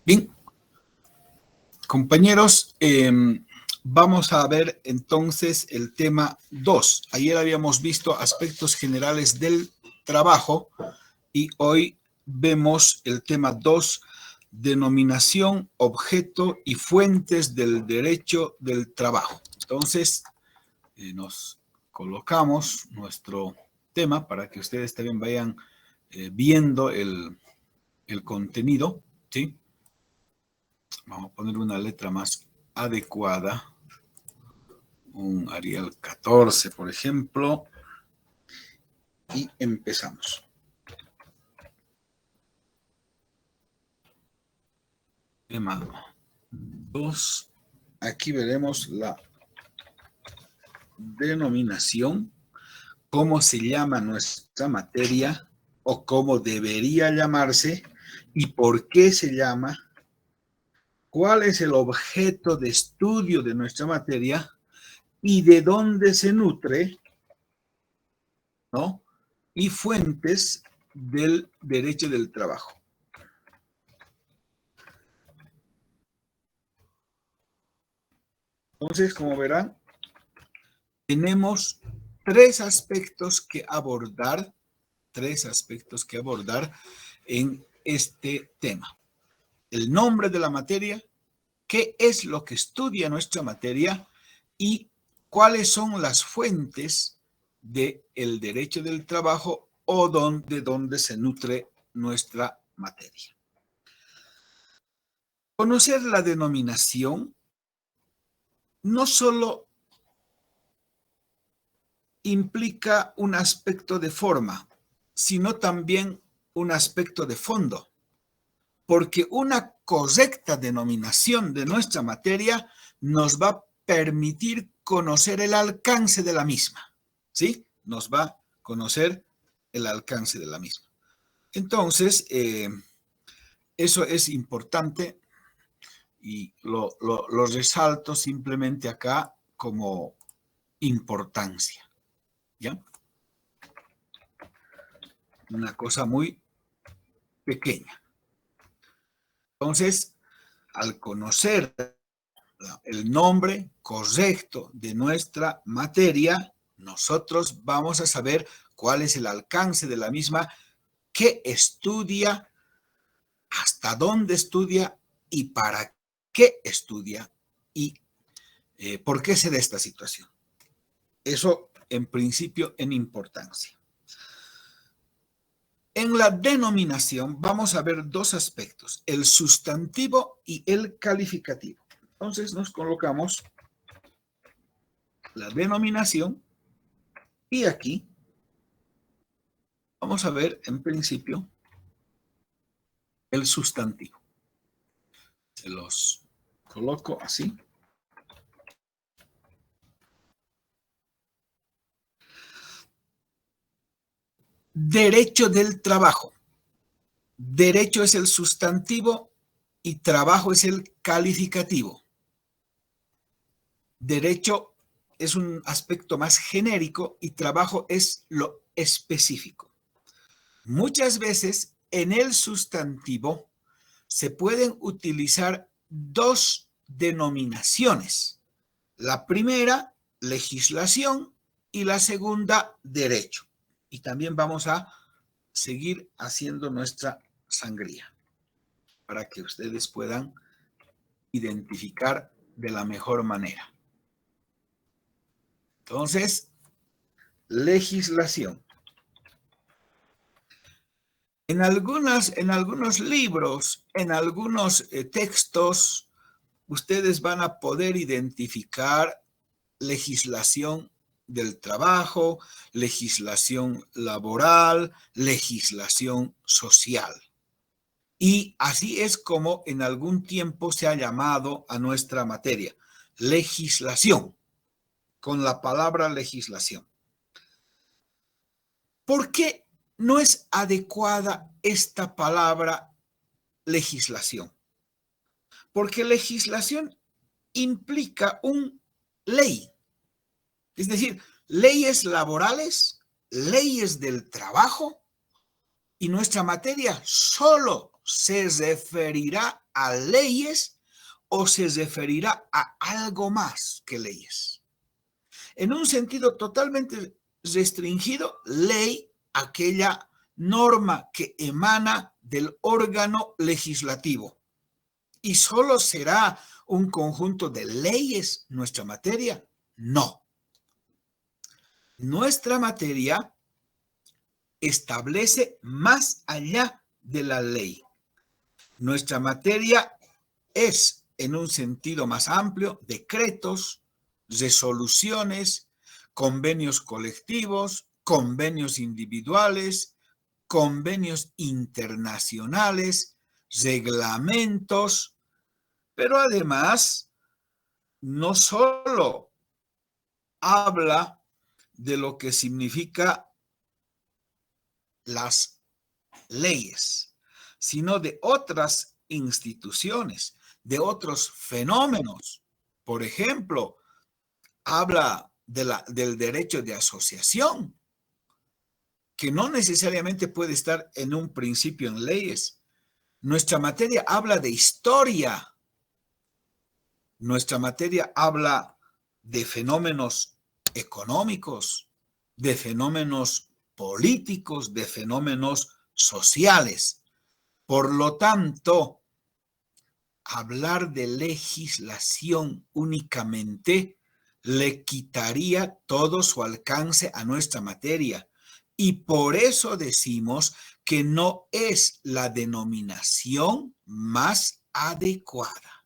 Bien, compañeros, vamos a ver entonces el tema 2. Ayer habíamos visto aspectos generales del trabajo y hoy vemos el tema 2, denominación, objeto y fuentes del derecho del trabajo. Entonces, nos colocamos nuestro tema para que ustedes también vayan viendo el contenido, ¿sí? Vamos a poner una letra más adecuada, un Arial 14, por ejemplo, y empezamos. Tema 2. Aquí veremos la denominación, cómo se llama nuestra materia o cómo debería llamarse y por qué se llama, cuál es el objeto de estudio de nuestra materia y de dónde se nutre, ¿no? Y fuentes del derecho del trabajo. Entonces, como verán, tenemos tres aspectos que abordar en este tema. El nombre de la materia, qué es lo que estudia nuestra materia y cuáles son las fuentes del derecho del trabajo o de donde se nutre nuestra materia. Conocer la denominación no solo implica un aspecto de forma, sino también un aspecto de fondo, porque una correcta denominación de nuestra materia nos va a permitir conocer el alcance de la misma, ¿sí? Nos va a conocer el alcance de la misma. Entonces, eso es importante y lo resalto simplemente acá como importancia, ¿ya? Una cosa muy pequeña. Entonces, al conocer el nombre correcto de nuestra materia, nosotros vamos a saber cuál es el alcance de la misma, qué estudia, hasta dónde estudia y para qué estudia y por qué se da esta situación. Eso en principio en importancia. En la denominación vamos a ver dos aspectos, el sustantivo y el calificativo. Entonces nos colocamos la denominación y aquí vamos a ver en principio el sustantivo. Se los coloco así. Derecho del trabajo. Derecho es el sustantivo y trabajo es el calificativo. Derecho es un aspecto más genérico y trabajo es lo específico. Muchas veces en el sustantivo se pueden utilizar dos denominaciones. La primera, legislación, y la segunda, derecho. Y también vamos a seguir haciendo nuestra sangría para que ustedes puedan identificar de la mejor manera. Entonces, legislación. En algunos libros, en algunos textos, ustedes van a poder identificar legislación del trabajo, legislación laboral, legislación social. Y así es como en algún tiempo se ha llamado a nuestra materia, legislación, con la palabra legislación. ¿Por qué no es adecuada esta palabra legislación? Porque legislación implica una ley, es decir, leyes laborales, leyes del trabajo, y nuestra materia solo se referirá a leyes o se referirá a algo más que leyes. En un sentido totalmente restringido, ley, aquella norma que emana del órgano legislativo. ¿Y solo será un conjunto de leyes nuestra materia? No. Nuestra materia establece más allá de la ley. Nuestra materia es, en un sentido más amplio, decretos, resoluciones, convenios colectivos, convenios individuales, convenios internacionales, reglamentos, pero además no solo habla de lo que significa las leyes, sino de otras instituciones, de otros fenómenos. Por ejemplo, habla del derecho de asociación, que no necesariamente puede estar en un principio en leyes. Nuestra materia habla de historia. Nuestra materia habla de fenómenos económicos, de fenómenos políticos, de fenómenos sociales. Por lo tanto, hablar de legislación únicamente le quitaría todo su alcance a nuestra materia. Y por eso decimos que no es la denominación más adecuada.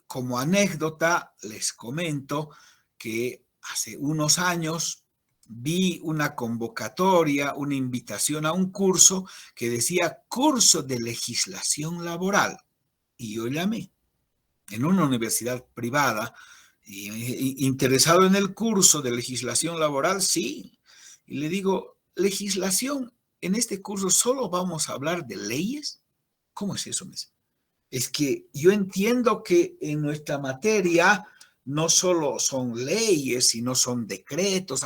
Como anécdota, les comento que hace unos años vi una convocatoria, una invitación a un curso que decía curso de legislación laboral. Y yo llamé en una universidad privada, interesado en el curso de legislación laboral, sí. Y le digo, legislación, en este curso solo vamos a hablar de leyes. ¿Cómo es eso? Es que yo entiendo que en nuestra materia no solo son leyes, sino son decretos,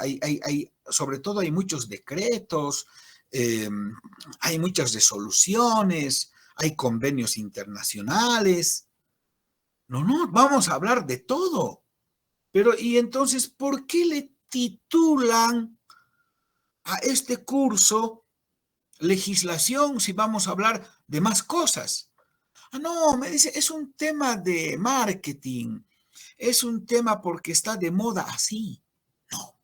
sobre todo hay muchos decretos, hay muchas resoluciones, hay convenios internacionales. No, vamos a hablar de todo. Pero, ¿y entonces por qué le titulan a este curso legislación si vamos a hablar de más cosas? Ah, no, me dice, es un tema de marketing, es un tema porque está de moda así. No,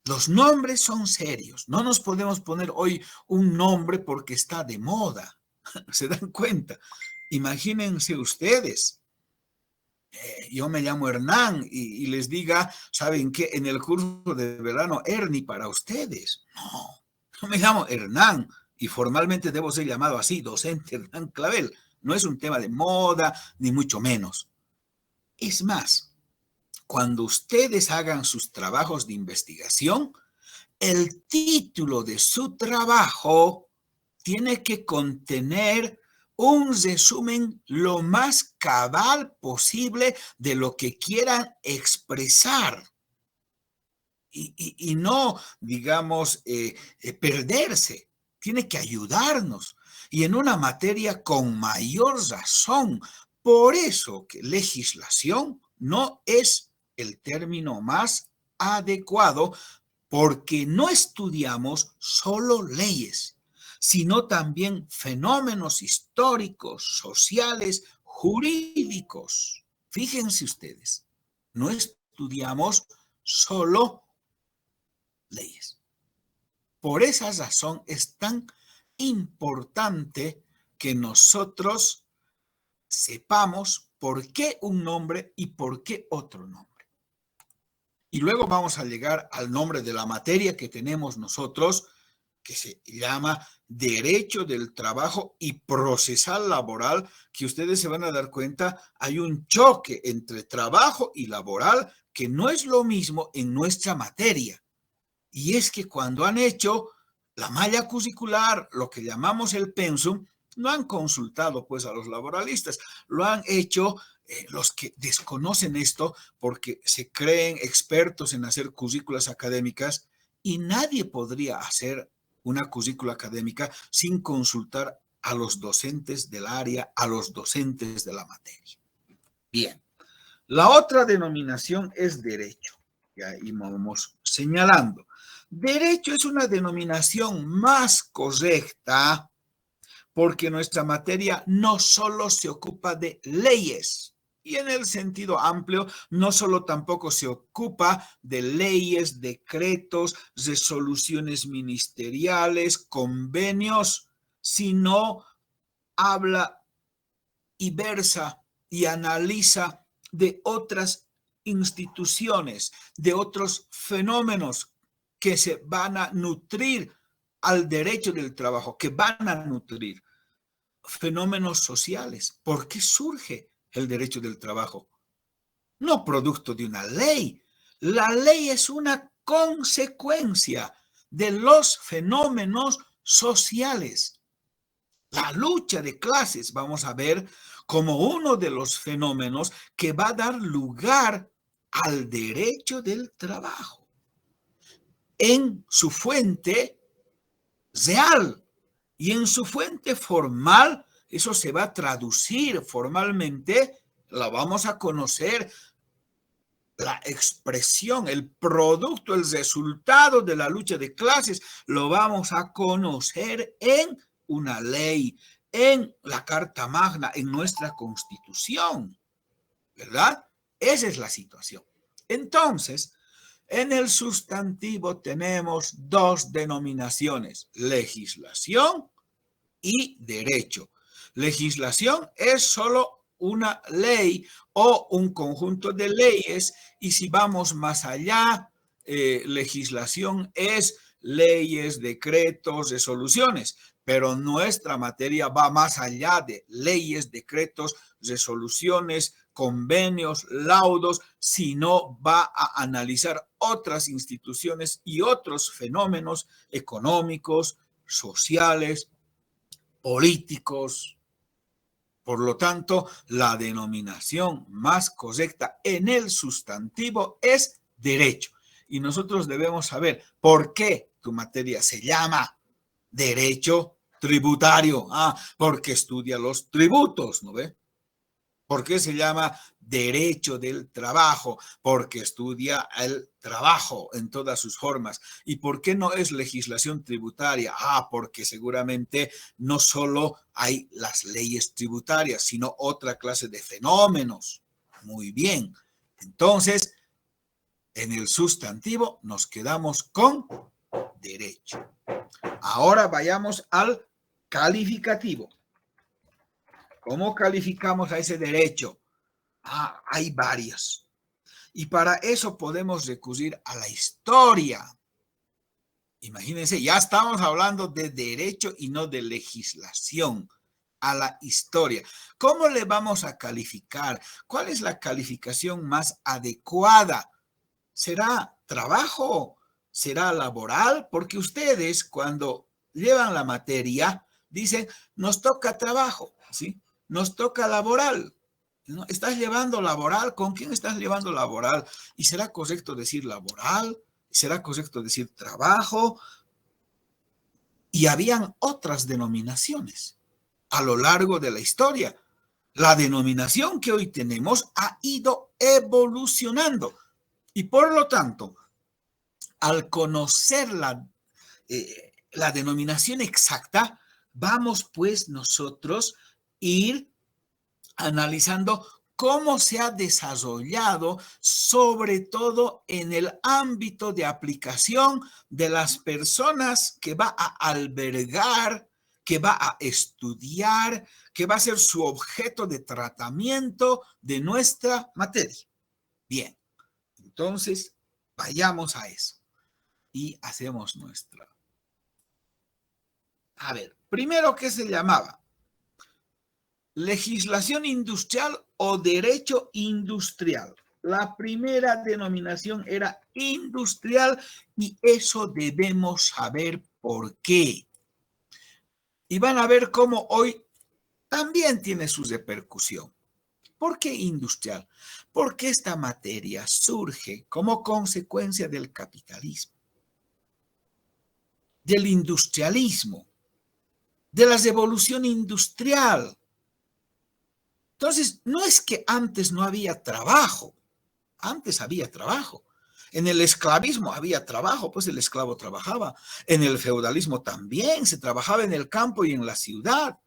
los nombres son serios, no nos podemos poner hoy un nombre porque está de moda. ¿Se dan cuenta? Imagínense ustedes, yo me llamo Hernán y les diga, ¿saben qué? En el curso de verano, Ernie para ustedes. No, yo me llamo Hernán y formalmente debo ser llamado así, docente Hernán Clavel. No es un tema de moda, ni mucho menos. Es más, cuando ustedes hagan sus trabajos de investigación, el título de su trabajo tiene que contener un resumen lo más cabal posible de lo que quieran expresar. Y no, digamos, perderse. Tiene que ayudarnos. Y en una materia con mayor razón. Por eso que legislación no es el término más adecuado, porque no estudiamos solo leyes, sino también fenómenos históricos, sociales, jurídicos. Fíjense ustedes, no estudiamos solo leyes. Por esa razón es tan importante que nosotros sepamos por qué un nombre y por qué otro nombre. Y luego vamos a llegar al nombre de la materia que tenemos nosotros, que se llama Derecho del Trabajo y Procesal Laboral, que ustedes se van a dar cuenta, hay un choque entre trabajo y laboral que no es lo mismo en nuestra materia. Y es que cuando han hecho la malla curricular, lo que llamamos el pensum, no han consultado pues a los laboralistas, lo han hecho los que desconocen esto porque se creen expertos en hacer currículas académicas y nadie podría hacer una currícula académica sin consultar a los docentes del área, a los docentes de la materia. Bien, la otra denominación es derecho. Y ahí vamos señalando. Derecho es una denominación más correcta porque nuestra materia no solo se ocupa de leyes, y en el sentido amplio, no solo tampoco se ocupa de leyes, decretos, resoluciones ministeriales, convenios, sino habla y versa y analiza de otras instituciones, de otros fenómenos que se van a nutrir al derecho del trabajo, que van a nutrir fenómenos sociales. ¿Por qué surge el derecho del trabajo? No producto de una ley. La ley es una consecuencia de los fenómenos sociales. La lucha de clases vamos a ver como uno de los fenómenos que va a dar lugar al derecho del trabajo en su fuente real y en su fuente formal. Eso se va a traducir formalmente, la vamos a conocer, la expresión, el producto, el resultado de la lucha de clases, lo vamos a conocer en una ley, en la Carta Magna, en nuestra Constitución, ¿verdad? Esa es la situación. Entonces, en el sustantivo tenemos dos denominaciones, legislación y derecho. Legislación es solo una ley o un conjunto de leyes, y si vamos más allá, legislación es leyes, decretos, resoluciones, pero nuestra materia va más allá de leyes, decretos, resoluciones, convenios, laudos, sino va a analizar otras instituciones y otros fenómenos económicos, sociales, políticos. Por lo tanto, la denominación más correcta en el sustantivo es derecho. Y nosotros debemos saber por qué tu materia se llama derecho tributario. Porque estudia los tributos, ¿no ve? ¿Por qué se llama derecho del trabajo? Porque estudia el trabajo en todas sus formas. ¿Y por qué no es legislación tributaria? Porque seguramente no solo hay las leyes tributarias, sino otra clase de fenómenos. Muy bien. Entonces, en el sustantivo nos quedamos con derecho. Ahora vayamos al calificativo. ¿Cómo calificamos a ese derecho? Hay varios. Y para eso podemos recurrir a la historia. Imagínense, ya estamos hablando de derecho y no de legislación. A la historia. ¿Cómo le vamos a calificar? ¿Cuál es la calificación más adecuada? ¿Será trabajo? ¿Será laboral? Porque ustedes cuando llevan la materia dicen, nos toca trabajo, ¿sí? Nos toca laboral. ¿No? ¿Estás llevando laboral? ¿Con quién estás llevando laboral? ¿Y será correcto decir laboral? ¿Será correcto decir trabajo? Y habían otras denominaciones a lo largo de la historia. La denominación que hoy tenemos ha ido evolucionando y por lo tanto, al conocer la denominación exacta, vamos pues nosotros ir analizando cómo se ha desarrollado, sobre todo en el ámbito de aplicación de las personas que va a albergar, que va a estudiar, que va a ser su objeto de tratamiento de nuestra materia. Bien, entonces vayamos a eso y hacemos nuestra. A ver, primero, ¿qué se llamaba? Legislación industrial o derecho industrial. La primera denominación era industrial y eso debemos saber por qué. Y van a ver cómo hoy también tiene su repercusión. ¿Por qué industrial? Porque esta materia surge como consecuencia del capitalismo. del industrialismo, de la revolución industrial. Entonces, no es que antes no había trabajo, antes había trabajo. En el esclavismo había trabajo, pues el esclavo trabajaba. En el feudalismo también se trabajaba en el campo y en la ciudad.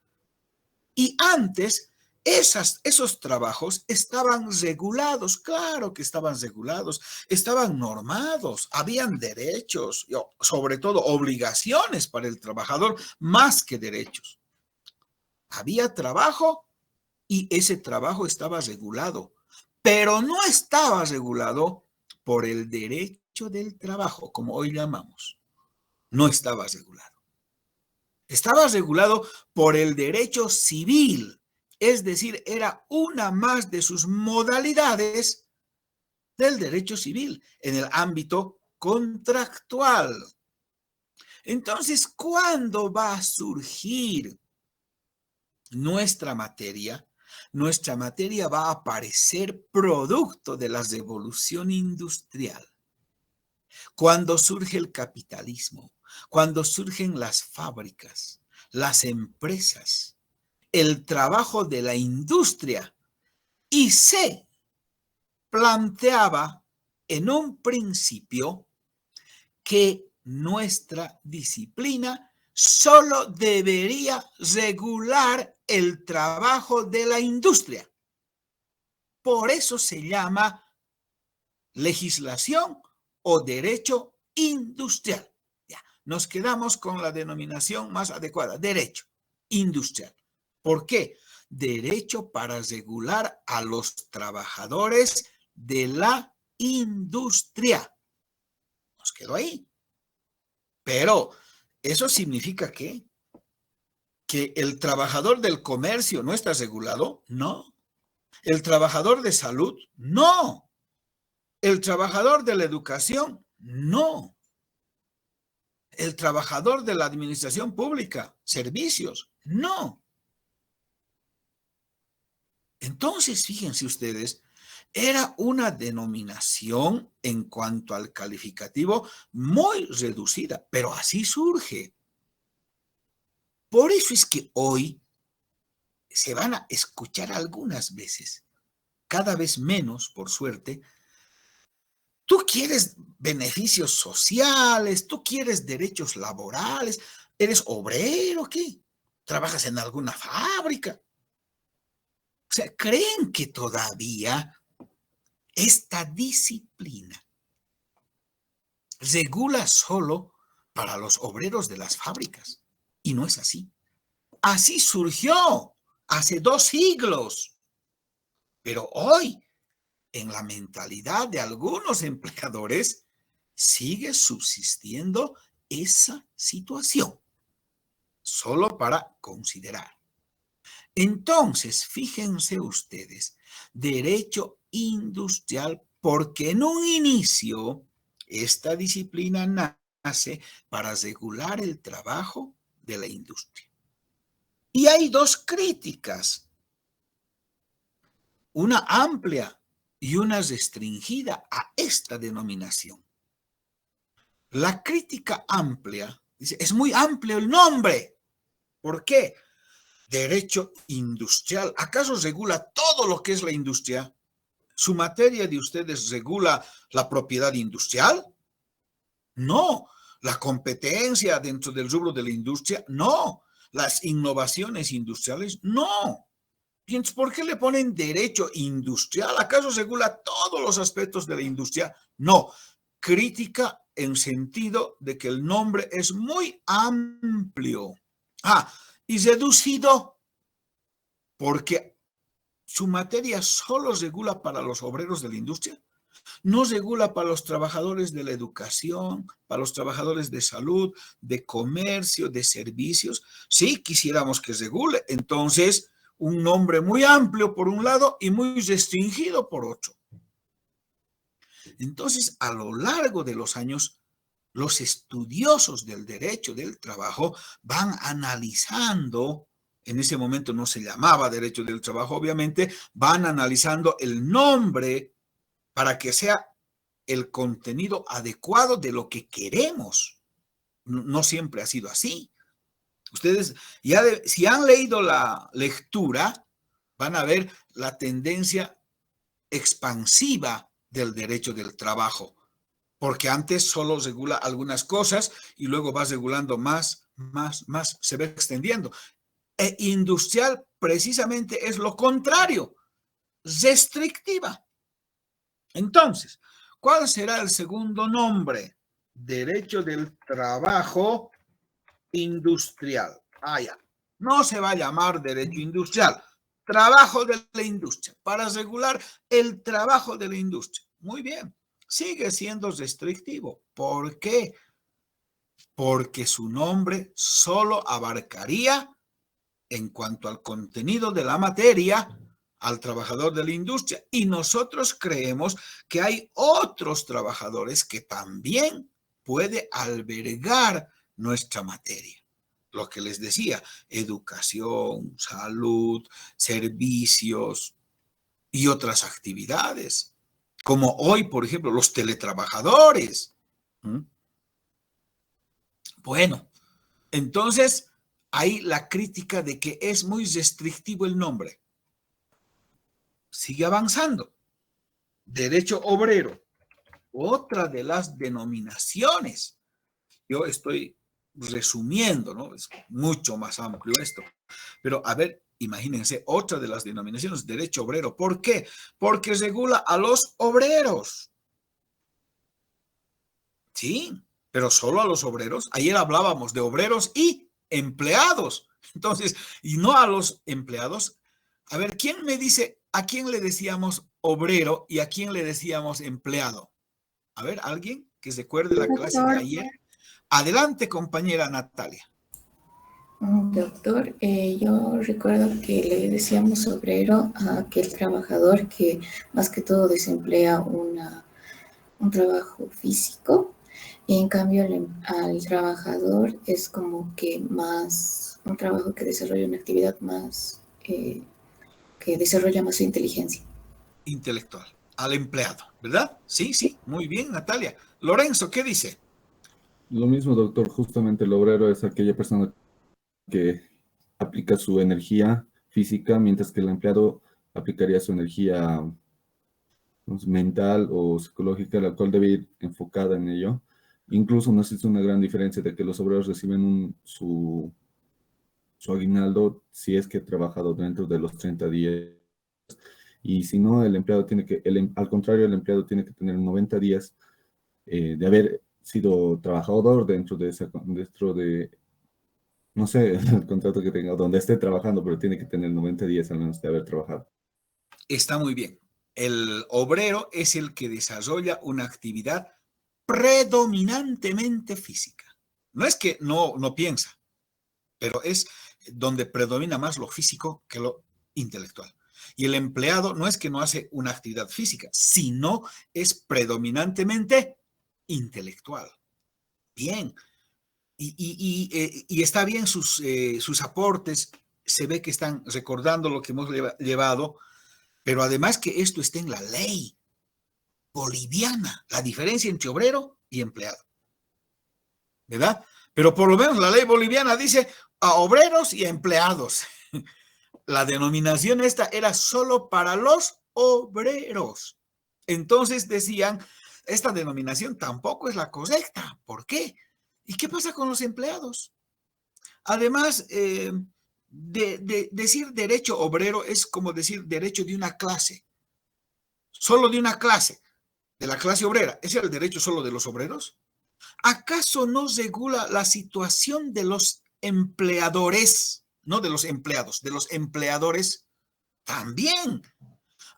Y antes esos trabajos estaban regulados, claro que estaban regulados, estaban normados, habían derechos, sobre todo obligaciones para el trabajador, más que derechos. Había trabajo y ese trabajo estaba regulado, pero no estaba regulado por el derecho del trabajo, como hoy llamamos. No estaba regulado. Estaba regulado por el derecho civil, es decir, era una más de sus modalidades del derecho civil en el ámbito contractual. Entonces, ¿cuándo va a surgir nuestra materia? Nuestra materia va a aparecer producto de la revolución industrial. Cuando surge el capitalismo, cuando surgen las fábricas, las empresas, el trabajo de la industria, y se planteaba en un principio que nuestra disciplina solo debería regular el trabajo de la industria. Por eso se llama legislación o derecho industrial. Ya, nos quedamos con la denominación más adecuada, derecho industrial. ¿Por qué? Derecho para regular a los trabajadores de la industria. Nos quedó ahí. Pero, ¿eso significa qué? ¿Que el trabajador del comercio no está regulado? No. ¿El trabajador de salud? No. ¿El trabajador de la educación? No. ¿El trabajador de la administración pública? ¿Servicios? No. Entonces, fíjense ustedes, era una denominación en cuanto al calificativo muy reducida, pero así surge. Por eso es que hoy se van a escuchar algunas veces, cada vez menos, por suerte. Tú quieres beneficios sociales, tú quieres derechos laborales, eres obrero, ¿qué? ¿Trabajas en alguna fábrica? O sea, creen que todavía esta disciplina regula solo para los obreros de las fábricas. Y no es así. Así surgió hace 2 siglos. Pero hoy, en la mentalidad de algunos empleadores, sigue subsistiendo esa situación. Solo para considerar. Entonces, fíjense ustedes, derecho industrial, porque en un inicio esta disciplina nace para regular el trabajo de la industria. Y hay 2 críticas, una amplia y una restringida a esta denominación. La crítica amplia dice, es muy amplio el nombre. ¿Por qué? Derecho industrial. ¿Acaso regula todo lo que es la industria? ¿Su materia de ustedes regula la propiedad industrial? No. ¿La competencia dentro del rubro de la industria? No. ¿Las innovaciones industriales? No. ¿Y entonces por qué le ponen derecho industrial? ¿Acaso regula todos los aspectos de la industria? No. Crítica en sentido de que el nombre es muy amplio. Y reducido porque su materia solo regula para los obreros de la industria, no regula para los trabajadores de la educación, para los trabajadores de salud, de comercio, de servicios. Sí, quisiéramos que regule, entonces un nombre muy amplio por un lado y muy restringido por otro. Entonces, a lo largo de los años, los estudiosos del derecho del trabajo van analizando, en ese momento no se llamaba derecho del trabajo, obviamente, van analizando el nombre para que sea el contenido adecuado de lo que queremos no siempre ha sido así. Ustedes, si han leído la lectura, van a ver la tendencia expansiva del derecho del trabajo, porque antes solo regula algunas cosas y luego va regulando más, se va extendiendo. E industrial precisamente es lo contrario, restrictiva. Entonces, ¿cuál será el segundo nombre? Derecho del trabajo industrial. Ya. No se va a llamar derecho industrial, trabajo de la industria, para regular el trabajo de la industria. Muy bien, sigue siendo restrictivo. ¿Por qué? Porque su nombre solo abarcaría, en cuanto al contenido de la materia, al trabajador de la industria. Y nosotros creemos que hay otros trabajadores que también puede albergar nuestra materia. Lo que les decía, educación, salud, servicios y otras actividades, como hoy, por ejemplo, los teletrabajadores. Bueno, entonces hay la crítica de que es muy restrictivo el nombre. Sigue avanzando. Derecho obrero, otra de las denominaciones. Yo estoy resumiendo, ¿no? Es mucho más amplio esto. Pero a ver, imagínense, otra de las denominaciones, derecho obrero. ¿Por qué? Porque regula a los obreros. Sí, pero solo a los obreros. Ayer hablábamos de obreros y empleados. Entonces, y no a los empleados. A ver, ¿quién me dice a quién le decíamos obrero y a quién le decíamos empleado? A ver, ¿alguien que se acuerde de la clase de ayer? Adelante, compañera Natalia. Doctor, yo recuerdo que le decíamos obrero a aquel trabajador que más que todo desemplea un trabajo físico, y en cambio al trabajador es como que más un trabajo que desarrolla una actividad más, que desarrolla más su inteligencia. Intelectual, al empleado, ¿verdad? Sí, sí, muy bien, Natalia. Lorenzo, ¿qué dice? Lo mismo, doctor, justamente el obrero es aquella persona que aplica su energía física, mientras que el empleado aplicaría su energía mental o psicológica, la cual debe ir enfocada en ello. Incluso no existe una gran diferencia de que los obreros reciben su aguinaldo si es que ha trabajado dentro de los 30 días. Y si no, el empleado tiene que, al contrario, el empleado tiene que tener 90 días de haber sido trabajador dentro de, no sé, el contrato que tenga, donde esté trabajando, pero tiene que tener 90 días al menos de haber trabajado. Está muy bien. El obrero es el que desarrolla una actividad predominantemente física. No es que no piensa, pero es donde predomina más lo físico que lo intelectual. Y el empleado no es que no hace una actividad física, sino es predominantemente intelectual. Bien. Y está bien sus aportes, se ve que están recordando lo que hemos llevado, pero además que esto está en la ley boliviana, la diferencia entre obrero y empleado, ¿verdad? Pero por lo menos la ley boliviana dice a obreros y empleados. La denominación esta era solo para los obreros. Entonces decían, esta denominación tampoco es la correcta. ¿Por qué? ¿Y qué pasa con los empleados? Además, decir derecho obrero es como decir derecho de una clase. Solo de una clase, de la clase obrera. ¿Es el derecho solo de los obreros? ¿Acaso no regula la situación de los empleadores? No de los empleados, de los empleadores también.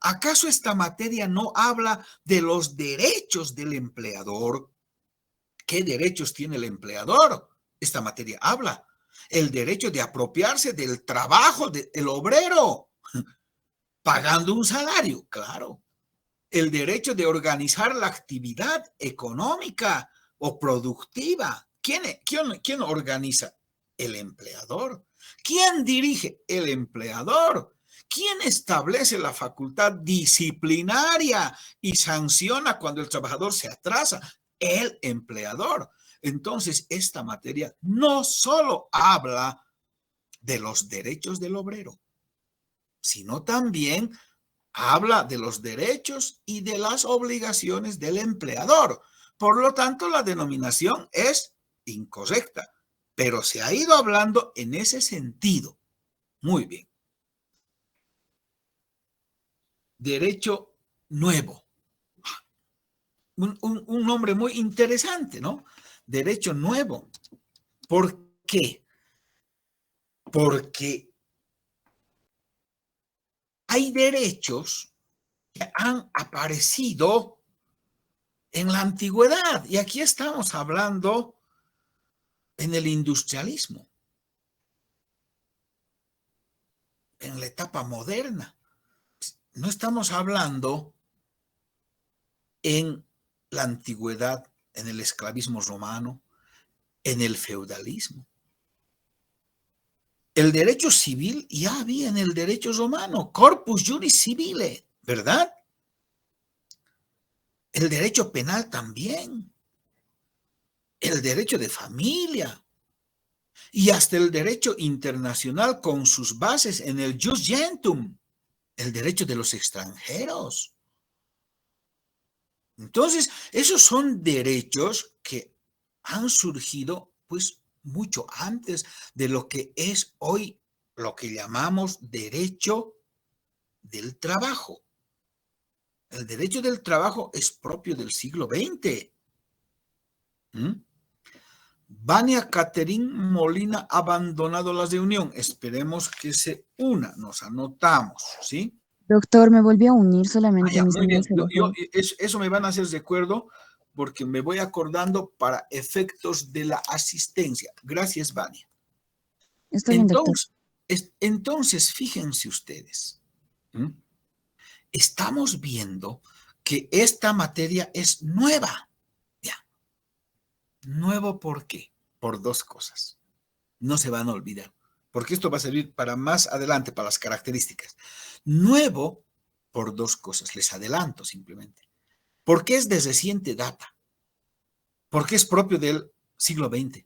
¿Acaso esta materia no habla de los derechos del empleador? ¿Qué derechos tiene el empleador? Esta materia habla. El derecho de apropiarse del trabajo del obrero, pagando un salario, claro. El derecho de organizar la actividad económica o productiva. ¿Quién organiza? El empleador. ¿Quién dirige? El empleador. ¿Quién establece la facultad disciplinaria y sanciona cuando el trabajador se atrasa? El empleador. Entonces, esta materia no solo habla de los derechos del obrero, sino también habla de los derechos y de las obligaciones del empleador. Por lo tanto, la denominación es incorrecta, pero se ha ido hablando en ese sentido. Muy bien. Derecho nuevo. Un nombre muy interesante, ¿no? Derecho nuevo. ¿Por qué? Porque hay derechos que han aparecido en la antigüedad, y aquí estamos hablando en el industrialismo, en la etapa moderna. No estamos hablando en la antigüedad, en el esclavismo romano, en el feudalismo. El derecho civil ya había en el derecho romano, corpus juris civile, ¿verdad? El derecho penal también, el derecho de familia y hasta el derecho internacional con sus bases en el jus gentium, el derecho de los extranjeros. Entonces, esos son derechos que han surgido pues mucho antes de lo que es hoy lo que llamamos derecho del trabajo. El derecho del trabajo es propio del siglo XX. Vania Catherine Molina ha abandonado la reunión. Esperemos que se una. Nos anotamos, ¿sí? Doctor, me volví a unir solamente Ya, mi muy bien. señal se dejó. Eso me van a hacer recuerdo porque me voy acordando para efectos de la asistencia. Gracias, Vania. Está bien, doctor. Entonces, fíjense ustedes. Estamos viendo que esta materia es nueva. Ya. Nuevo, ¿por qué? Por dos cosas. No se van a olvidar, porque esto va a servir para más adelante, para las características. Nuevo por dos cosas, les adelanto simplemente. Porque es de reciente data, porque es propio del siglo XX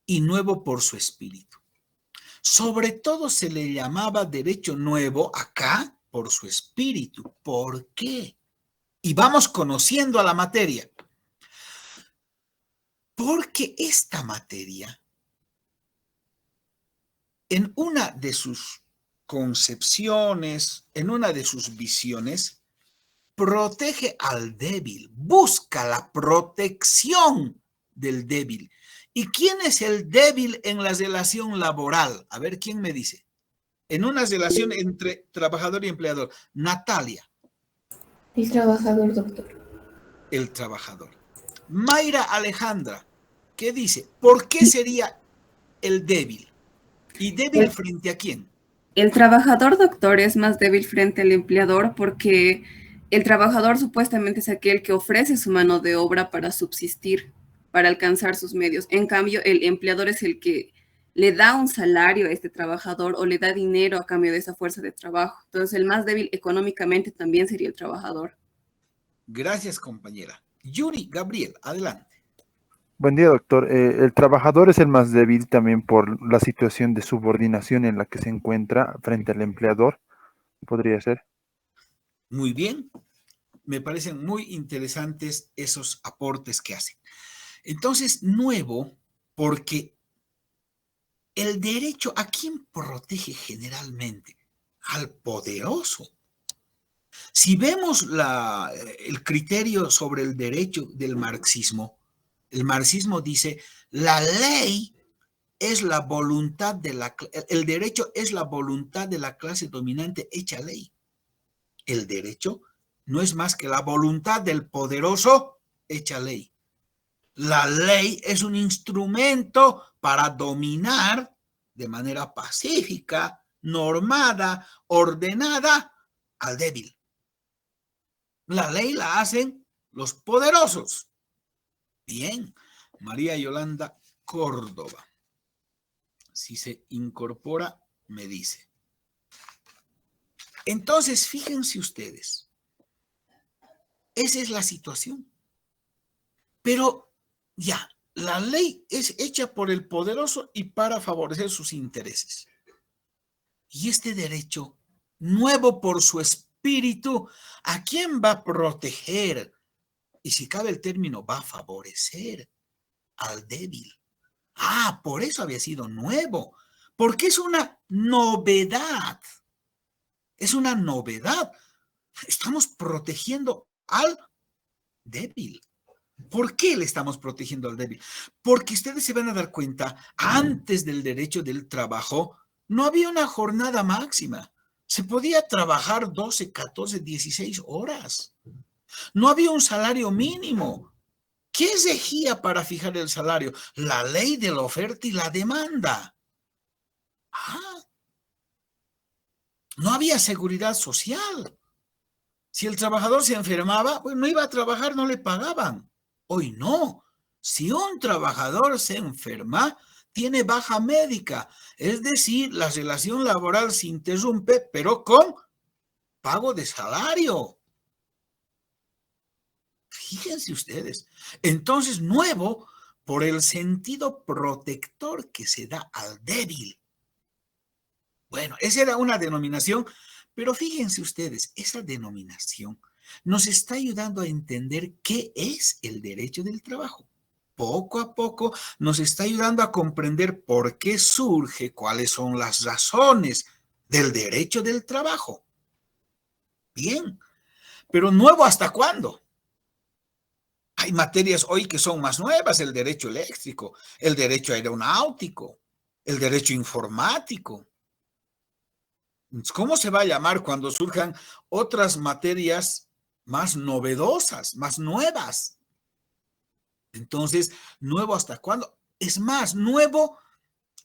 y nuevo por su espíritu. Sobre todo se le llamaba derecho nuevo acá por su espíritu. ¿Por qué? Y vamos conociendo a la materia. Porque esta materia, en una de sus concepciones, en una de sus visiones, protege al débil, busca la protección del débil. ¿Y quién es el débil en la relación laboral? A ver, ¿quién me dice? En una relación entre trabajador y empleador. Natalia. El trabajador, doctor. El trabajador. Mayra Alejandra, ¿qué dice? ¿Por qué sería el débil? ¿Y débil frente a quién? El trabajador, doctor, es más débil frente al empleador porque el trabajador supuestamente es aquel que ofrece su mano de obra para subsistir, para alcanzar sus medios. En cambio, el empleador es el que le da un salario a este trabajador o le da dinero a cambio de esa fuerza de trabajo. Entonces, el más débil económicamente también sería el trabajador. Gracias, compañera. Yuri, Gabriel, adelante. Buen día, doctor. El trabajador es el más débil también por la situación de subordinación en la que se encuentra frente al empleador. ¿Podría ser? Muy bien. Me parecen muy interesantes esos aportes que hacen. Entonces, nuevo, porque el derecho, ¿a quién protege generalmente? Al poderoso. Si vemos el criterio sobre el derecho del marxismo, el marxismo dice, la ley es la voluntad el derecho es la voluntad de la clase dominante hecha ley. El derecho no es más que la voluntad del poderoso hecha ley. La ley es un instrumento para dominar de manera pacífica, normada, ordenada al débil. La ley la hacen los poderosos. Bien, María Yolanda Córdoba. Si se incorpora, me dice. Entonces, fíjense ustedes, esa es la situación. Pero Ya, la ley es hecha por el poderoso y para favorecer sus intereses. Y este derecho, nuevo por su espíritu, ¿a quién va a proteger? Y si cabe el término, va a favorecer al débil. Ah, por eso había sido nuevo, porque es una novedad. Es una novedad. Estamos protegiendo al débil. ¿Por qué le estamos protegiendo al débil? Porque ustedes se van a dar cuenta, antes del derecho del trabajo, no había una jornada máxima. Se podía trabajar 12, 14, 16 horas. No había un salario mínimo. ¿Qué regía para fijar el salario? La ley de la oferta y la demanda. No había seguridad social. Si el trabajador se enfermaba, pues no iba a trabajar, no le pagaban. Hoy no. Si un trabajador se enferma, tiene baja médica. Es decir, la relación laboral se interrumpe, pero con pago de salario. Fíjense ustedes. Entonces, nuevo por el sentido protector que se da al débil. Bueno, esa era una denominación, pero fíjense ustedes, esa denominación nos está ayudando a entender qué es el derecho del trabajo. Poco a poco nos está ayudando a comprender por qué surge, cuáles son las razones del derecho del trabajo. Bien, pero nuevo ¿hasta cuándo? Hay materias hoy que son más nuevas, el derecho eléctrico, el derecho aeronáutico, el derecho informático. ¿Cómo se va a llamar cuando surjan otras materias más novedosas, más nuevas? Entonces, ¿nuevo hasta cuándo? Es más, nuevo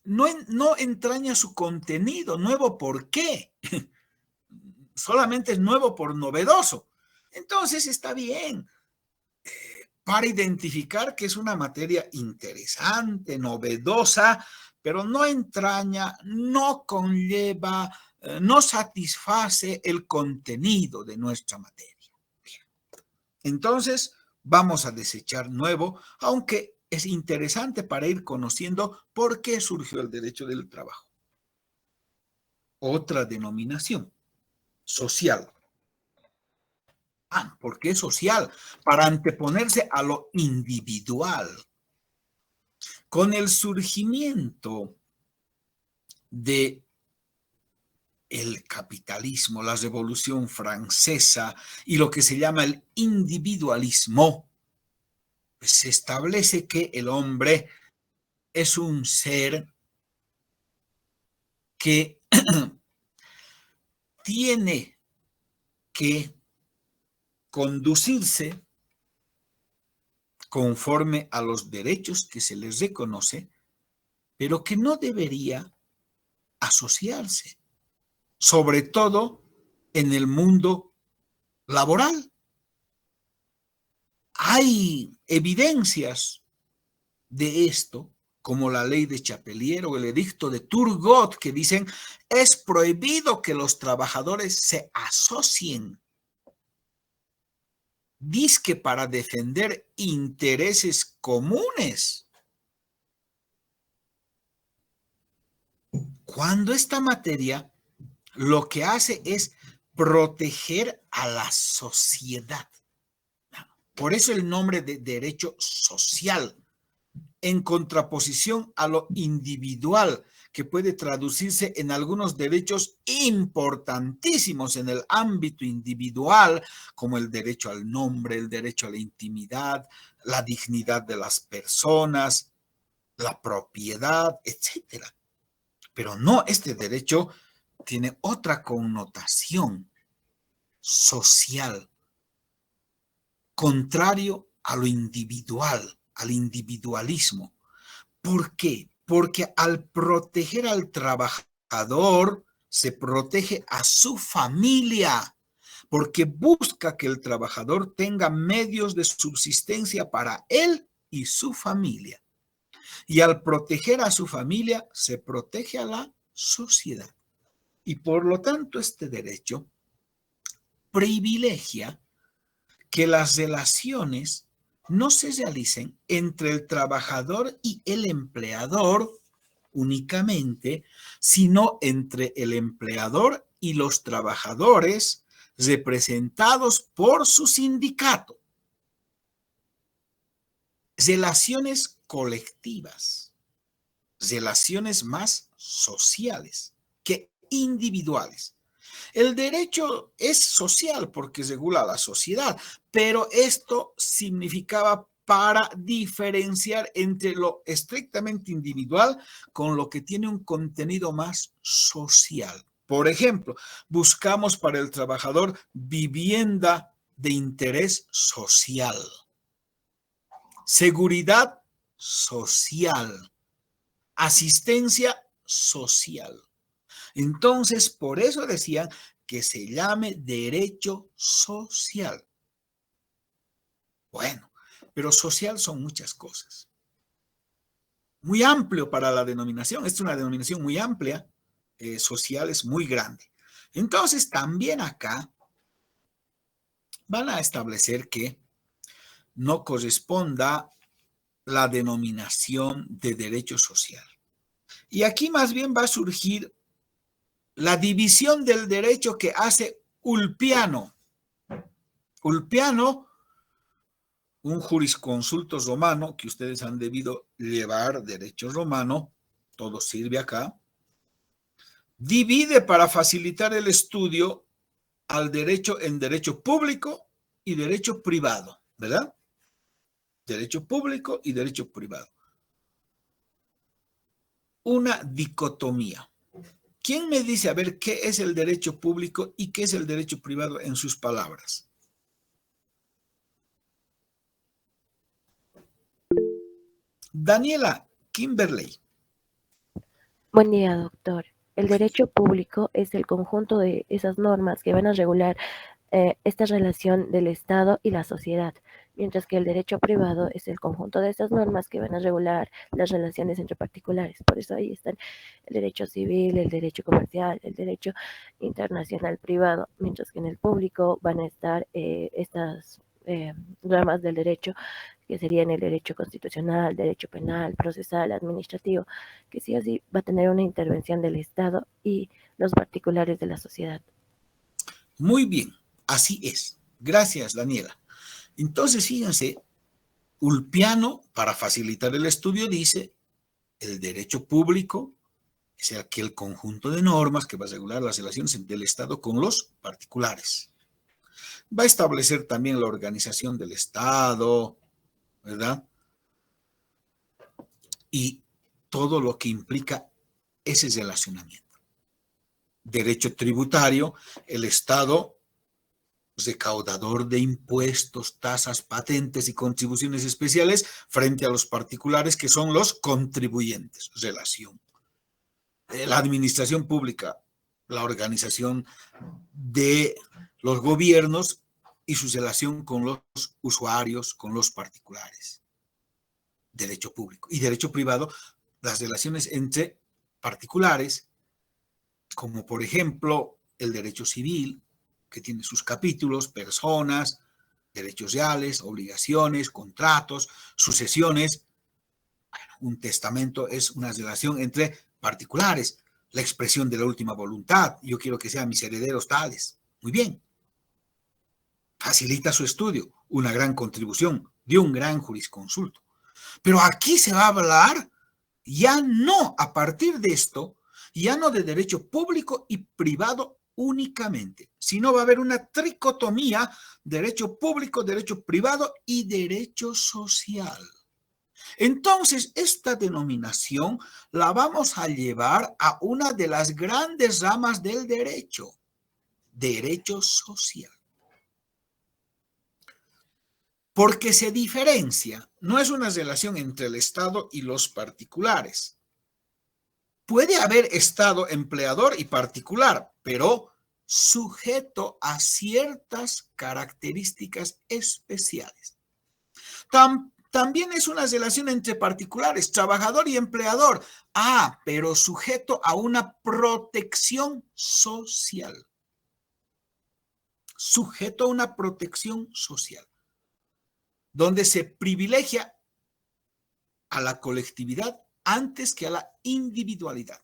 no entraña su contenido. ¿Nuevo por qué? Solamente es nuevo por novedoso. Entonces, está bien para identificar que es una materia interesante, novedosa, pero no entraña, no conlleva, no satisface el contenido de nuestra materia. Bien. Entonces, vamos a desechar nuevo, aunque es interesante para ir conociendo por qué surgió el derecho del trabajo. Otra denominación, social. ¿Por qué social? Para anteponerse a lo individual. Con el surgimiento de el capitalismo, la Revolución Francesa y lo que se llama el individualismo, pues se establece que el hombre es un ser que tiene que conducirse conforme a los derechos que se les reconoce, pero que no debería asociarse, sobre todo en el mundo laboral. Hay evidencias de esto, como la ley de Chapelier o el edicto de Turgot, que dicen es prohibido que los trabajadores se asocien, dizque para defender intereses comunes. Cuando esta materia lo que hace es proteger a la sociedad. Por eso el nombre de derecho social, en contraposición a lo individual, que puede traducirse en algunos derechos importantísimos en el ámbito individual, como el derecho al nombre, el derecho a la intimidad, la dignidad de las personas, la propiedad, etcétera. Pero no, este derecho tiene otra connotación social, contrario a lo individual, al individualismo. ¿Por qué? Porque al proteger al trabajador, se protege a su familia, porque busca que el trabajador tenga medios de subsistencia para él y su familia. Y al proteger a su familia, se protege a la sociedad. Y por lo tanto, este derecho privilegia que las relaciones no se realicen entre el trabajador y el empleador únicamente, sino entre el empleador y los trabajadores representados por su sindicato. Relaciones colectivas, relaciones más sociales que individuales. El derecho es social porque regula la sociedad, pero esto significaba para diferenciar entre lo estrictamente individual con lo que tiene un contenido más social. Por ejemplo, buscamos para el trabajador vivienda de interés social, seguridad social, asistencia social. Entonces, por eso decían que se llame derecho social. Bueno, pero social son muchas cosas. Muy amplio para la denominación. Esta es una denominación muy amplia. Social es muy grande. Entonces, también acá van a establecer que no corresponda la denominación de derecho social. Y aquí más bien va a surgir la división del derecho que hace Ulpiano. Ulpiano, un jurisconsulto romano que ustedes han debido llevar, derecho romano, todo sirve acá, divide para facilitar el estudio al derecho en derecho público y derecho privado, ¿verdad? Derecho público y derecho privado. Una dicotomía. ¿Quién me dice, a ver, qué es el derecho público y qué es el derecho privado en sus palabras? Daniela Kimberley. Buen día, doctor. El derecho público es el conjunto de esas normas que van a regular esta relación del Estado y la sociedad, mientras que el derecho privado es el conjunto de estas normas que van a regular las relaciones entre particulares. Por eso ahí están el derecho civil, el derecho comercial, el derecho internacional privado, mientras que en el público van a estar estas ramas del derecho, que serían el derecho constitucional, derecho penal, procesal, administrativo, que sí o sí va a tener una intervención del Estado y los particulares de la sociedad. Muy bien, así es. Gracias, Daniela. Entonces, fíjense, Ulpiano, para facilitar el estudio, dice, el derecho público es aquel conjunto de normas que va a regular las relaciones del Estado con los particulares. Va a establecer también la organización del Estado, ¿verdad? Y todo lo que implica ese relacionamiento. Derecho tributario, el Estado recaudador de impuestos, tasas, patentes y contribuciones especiales frente a los particulares que son los contribuyentes. Relación. La administración pública, la organización de los gobiernos y su relación con los usuarios, con los particulares. Derecho público. Y derecho privado, las relaciones entre particulares, como por ejemplo el derecho civil, que tiene sus capítulos, personas, derechos reales, obligaciones, contratos, sucesiones. Bueno, un testamento es una relación entre particulares, la expresión de la última voluntad. Yo quiero que sean mis herederos tales. Muy bien. Facilita su estudio, una gran contribución de un gran jurisconsulto. Pero aquí se va a hablar ya no, a partir de esto, ya no de derecho público y privado únicamente, sino va a haber una tricotomía, derecho público, derecho privado y derecho social. Entonces, esta denominación la vamos a llevar a una de las grandes ramas del derecho, derecho social. Porque se diferencia, no es una relación entre el Estado y los particulares. Puede haber Estado empleador y particular, pero sujeto a ciertas características especiales. También es una relación entre particulares, trabajador y empleador. Pero sujeto a una protección social. Sujeto a una protección social. donde se privilegia a la colectividad antes que a la individualidad,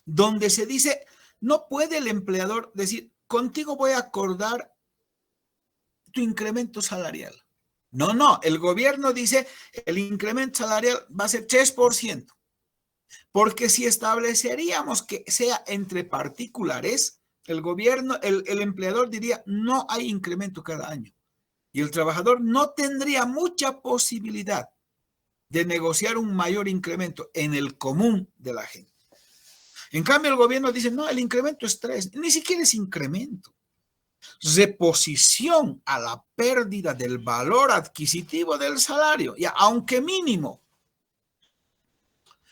donde se dice, no puede el empleador decir, contigo voy a acordar tu incremento salarial. No, no, el gobierno dice, el incremento salarial va a ser 3%, porque si estableceríamos que sea entre particulares, el gobierno, el empleador diría, no hay incremento cada año. Y el trabajador no tendría mucha posibilidad de negociar un mayor incremento en el común de la gente. En cambio, el gobierno dice, no, el incremento es 3, ni siquiera es incremento. Reposición a la pérdida del valor adquisitivo del salario, ya aunque mínimo.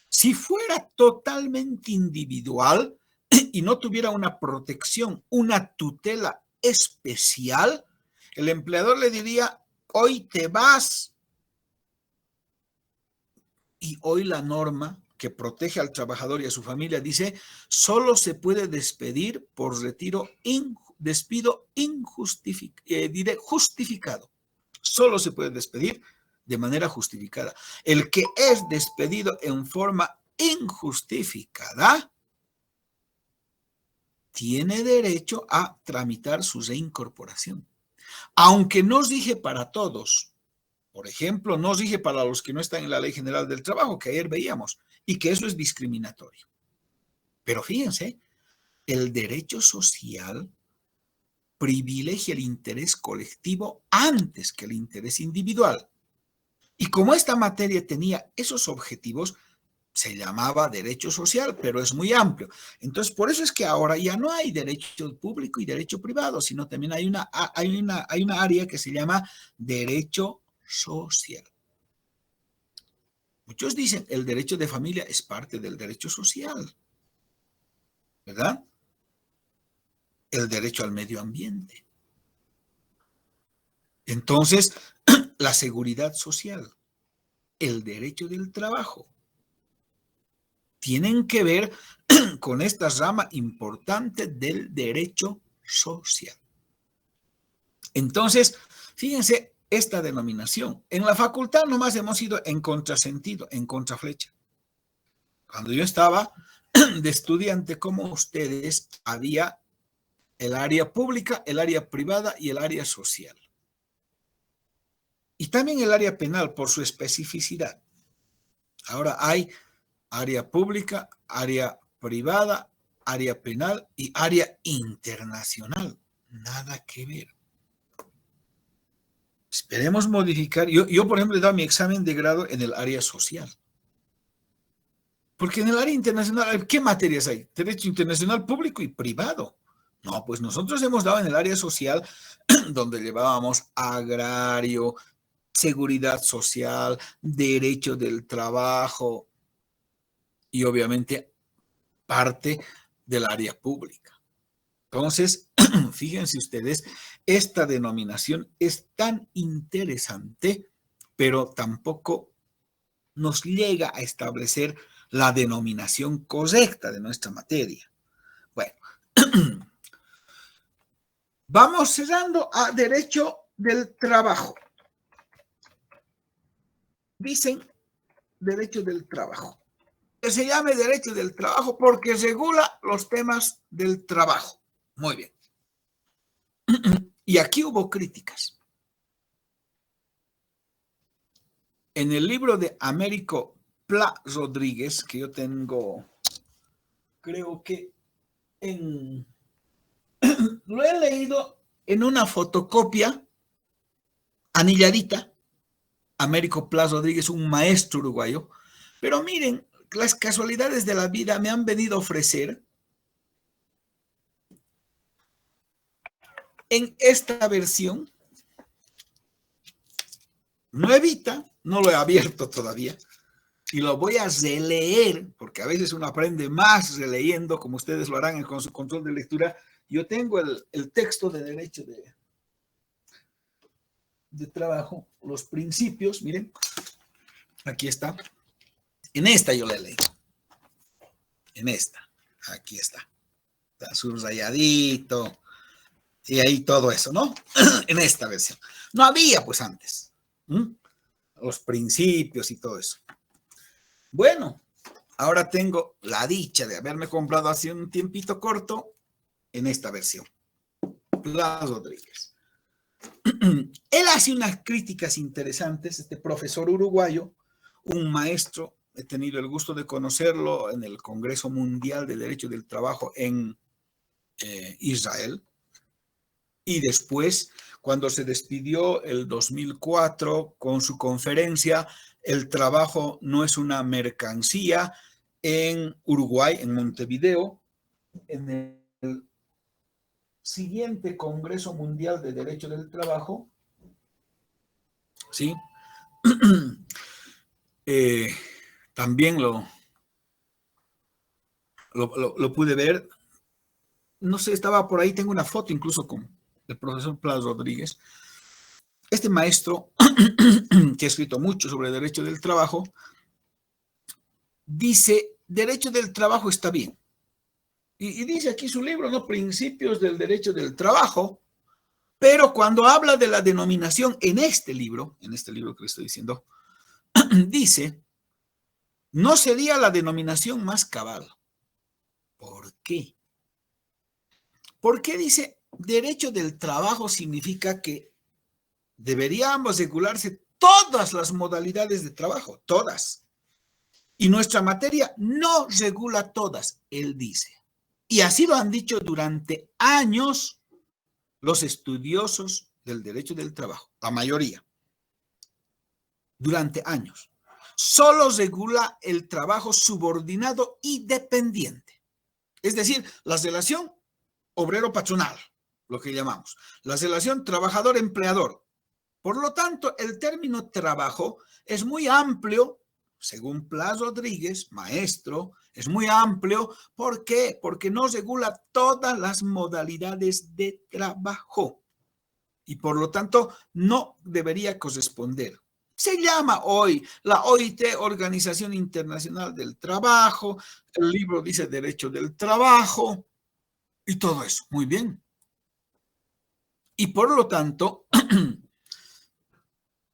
Si fuera totalmente individual y no tuviera una protección, una tutela especial, el empleador le diría, hoy te vas. Y hoy la norma que protege al trabajador y a su familia dice, solo se puede despedir por retiro, despido justificado. Solo se puede despedir de manera justificada. El que es despedido en forma injustificada tiene derecho a tramitar su reincorporación. Aunque no rige para todos. Por ejemplo, no rige para los que no están en la Ley General del Trabajo, que ayer veíamos, y que eso es discriminatorio. Pero fíjense, el derecho social privilegia el interés colectivo antes que el interés individual. Y como esta materia tenía esos objetivos, se llamaba derecho social, pero es muy amplio. Entonces, por eso es que ahora ya no hay derecho público y derecho privado, sino también hay una área que se llama derecho social. Muchos dicen, el derecho de familia es parte del derecho social, ¿verdad? El derecho al medio ambiente. Entonces, la seguridad social, el derecho del trabajo, tienen que ver con esta rama importante del derecho social. Entonces, fíjense esta denominación. En la facultad nomás hemos ido en contrasentido, en contraflecha. Cuando yo estaba de estudiante como ustedes, había el área pública, el área privada y el área social. Y también el área penal por su especificidad. Ahora hay área pública, área privada, área penal y área internacional. Nada que ver. Esperemos modificar. Yo, por ejemplo, he dado mi examen de grado en el área social. Porque en el área internacional, ¿qué materias hay? Derecho internacional público y privado. No, pues nosotros hemos dado en el área social, donde llevábamos agrario, seguridad social, derecho del trabajo y obviamente parte del área pública. Entonces, fíjense ustedes, esta denominación es tan interesante, pero tampoco nos llega a establecer la denominación correcta de nuestra materia. Bueno, vamos cerrando a derecho del trabajo. Dicen derecho del trabajo. Que se llame derecho del trabajo porque regula los temas del trabajo. Muy bien. Y aquí hubo críticas. En el libro de Américo Pla Rodríguez, que yo tengo, creo que lo he leído en una fotocopia anilladita. Américo Pla Rodríguez, un maestro uruguayo. Pero miren, las casualidades de la vida me han venido a ofrecer en esta versión nuevita, no lo he abierto todavía, y lo voy a releer, porque a veces uno aprende más releyendo, como ustedes lo harán con su control de lectura. Yo tengo el texto de derecho de trabajo, los principios, miren, aquí está. En esta yo la leí. En esta, aquí está. Está subrayadito. Y ahí todo eso, ¿no? En esta versión. No había, pues, antes. Los principios y todo eso. Bueno, ahora tengo la dicha de haberme comprado hace un tiempito corto en esta versión. Plas Rodríguez. Él hace unas críticas interesantes, este profesor uruguayo, un maestro, he tenido el gusto de conocerlo en el Congreso Mundial de Derecho del Trabajo en Israel, y después, cuando se despidió el 2004 con su conferencia El trabajo no es una mercancía, en Uruguay, en Montevideo, en el siguiente Congreso Mundial de Derecho del Trabajo, ¿sí? También lo pude ver. No sé, estaba por ahí, tengo una foto incluso con el profesor Plas Rodríguez. Este maestro, que ha escrito mucho sobre derecho del trabajo, dice, derecho del trabajo está bien. Y dice aquí su libro, ¿no? Principios del derecho del trabajo, pero cuando habla de la denominación en este libro que le estoy diciendo, dice, no sería la denominación más cabal. ¿Por qué? Porque dice, derecho del trabajo significa que deberíamos regularse todas las modalidades de trabajo, todas. Y nuestra materia no regula todas, él dice. Y así lo han dicho durante años los estudiosos del derecho del trabajo, la mayoría. Durante años. Solo regula el trabajo subordinado y dependiente. Es decir, la relación obrero-patronal, lo que llamamos. La relación trabajador-empleador. Por lo tanto, el término trabajo es muy amplio, según Plas Rodríguez, maestro, es muy amplio. ¿Por qué? Porque no regula todas las modalidades de trabajo. Y por lo tanto, no debería corresponder. Se llama hoy la OIT, Organización Internacional del Trabajo, el libro dice Derecho del Trabajo y todo eso. Muy bien. Y por lo tanto,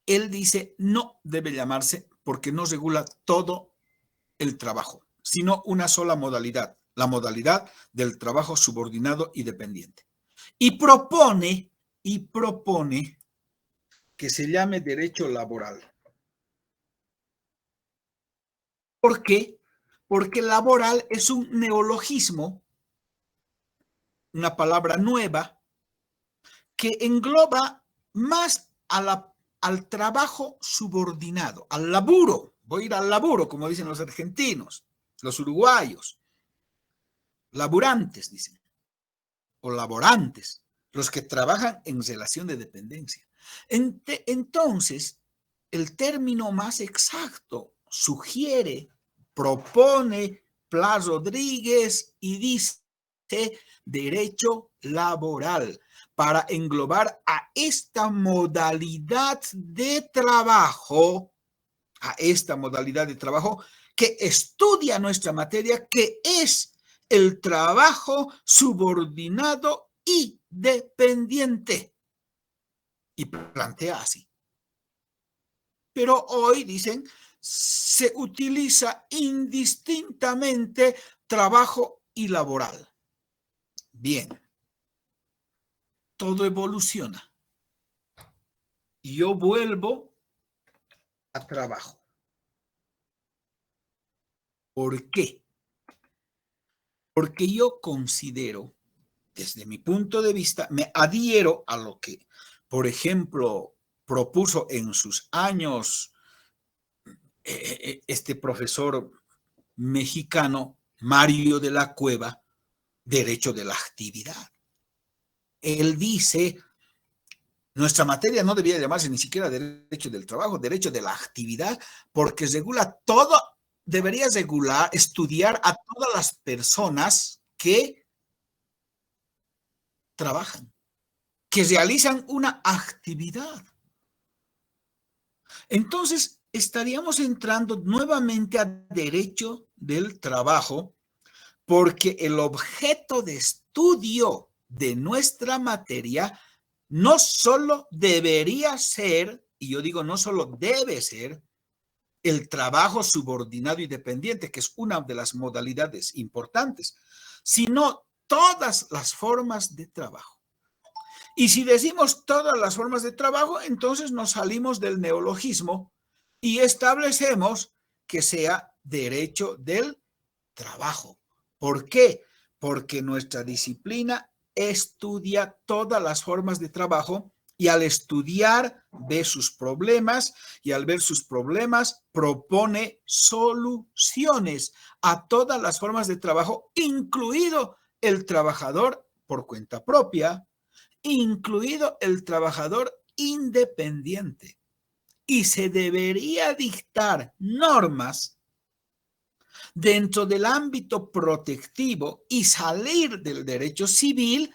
él dice no debe llamarse porque no regula todo el trabajo, sino una sola modalidad, la modalidad del trabajo subordinado y dependiente. Y propone que se llame derecho laboral. ¿Por qué? Porque laboral es un neologismo, una palabra nueva, que engloba más al trabajo subordinado, al laburo. Voy a ir al laburo, como dicen los argentinos, los uruguayos. Laburantes, dicen, o laborantes, los que trabajan en relación de dependencia. Entonces, el término más exacto sugiere, propone Plas Rodríguez y dice derecho laboral para englobar a esta modalidad de trabajo, que estudia nuestra materia, que es el trabajo subordinado y dependiente. Y plantea así. Pero hoy, dicen, se utiliza indistintamente trabajo y laboral. Bien. Todo evoluciona. Y yo vuelvo a trabajo. ¿Por qué? Porque yo considero, desde mi punto de vista, me adhiero a lo que, por ejemplo, propuso en sus años este profesor mexicano, Mario de la Cueva, derecho de la actividad. Él dice, nuestra materia no debía llamarse ni siquiera derecho del trabajo, derecho de la actividad, porque regula todo, debería regular, estudiar a todas las personas que trabajan, que realizan una actividad. Entonces, estaríamos entrando nuevamente a derecho del trabajo, porque el objeto de estudio de nuestra materia no solo debería ser, y yo digo no solo debe ser, el trabajo subordinado y dependiente, que es una de las modalidades importantes, sino todas las formas de trabajo. Y si decimos todas las formas de trabajo, entonces nos salimos del neologismo y establecemos que sea derecho del trabajo. ¿Por qué? Porque nuestra disciplina estudia todas las formas de trabajo y al estudiar ve sus problemas y al ver sus problemas propone soluciones a todas las formas de trabajo, incluido el trabajador por cuenta propia, incluido el trabajador independiente. Y se debería dictar normas dentro del ámbito protectivo y salir del derecho civil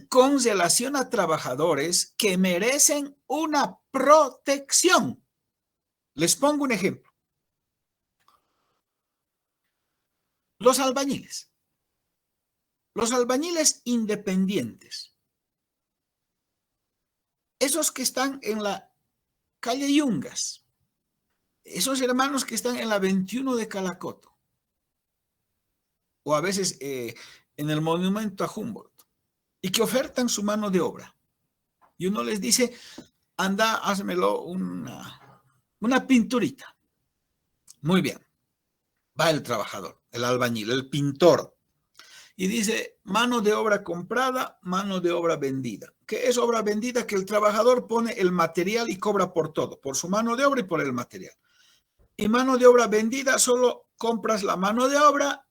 con relación a trabajadores que merecen una protección. Les pongo un ejemplo. Los albañiles independientes, esos que están en la calle Yungas, esos hermanos que están en la 21 de Calacoto, o a veces en el monumento a Humboldt, y que ofertan su mano de obra. Y uno les dice, anda, házmelo una pinturita. Muy bien. Va el trabajador, el albañil, el pintor, y dice, mano de obra comprada, mano de obra vendida. ¿Qué es obra vendida? Que el trabajador pone el material y cobra por todo, por su mano de obra y por el material. Y mano de obra vendida, solo compras la mano de obra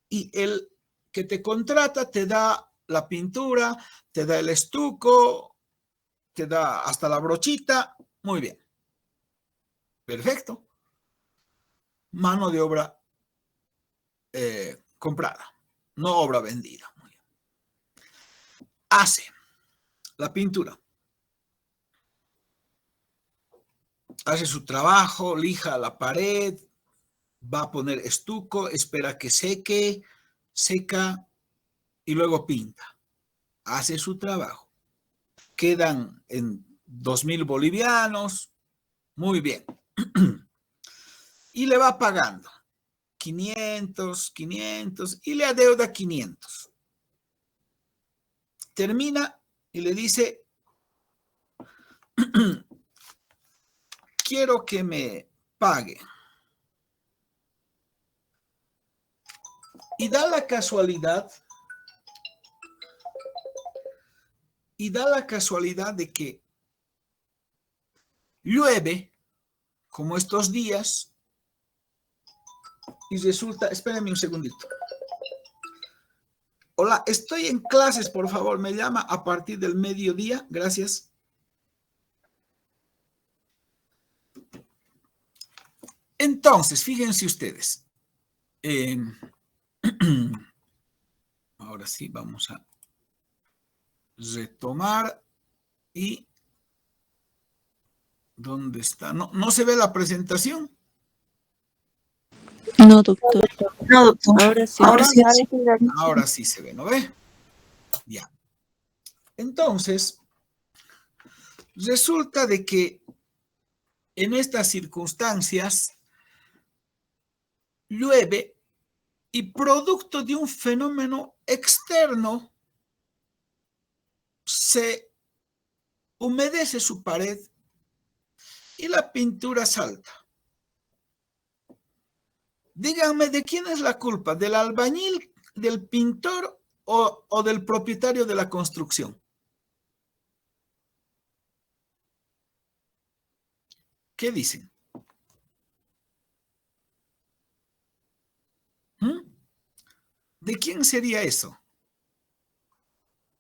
y el que te contrata te da la pintura, te da el estuco, te da hasta la brochita. Muy bien. Perfecto. Mano de obra comprada, no obra vendida. Muy bien. Hace la pintura. Hace su trabajo, lija la pared, va a poner estuco, espera que seque, seca y luego pinta. Hace su trabajo. Quedan en 2.000 bolivianos. Muy bien. Y le va pagando 500, 500 y le adeuda 500. Termina y le dice, quiero que me pague. Y da la casualidad de que llueve como estos días y resulta, espérenme un segundito. Hola, estoy en clases, por favor, me llama a partir del mediodía, gracias. Entonces, fíjense ustedes. Ahora sí, vamos a retomar y ¿dónde está? ¿No se ve la presentación? No, doctor. No, doctor. Ahora sí se ve, ¿no ve? Ya. Entonces, resulta de que en estas circunstancias llueve y producto de un fenómeno externo se humedece su pared y la pintura salta. Díganme, ¿de quién es la culpa? ¿Del albañil, del pintor o del propietario de la construcción? ¿Qué dicen? ¿De quién sería eso?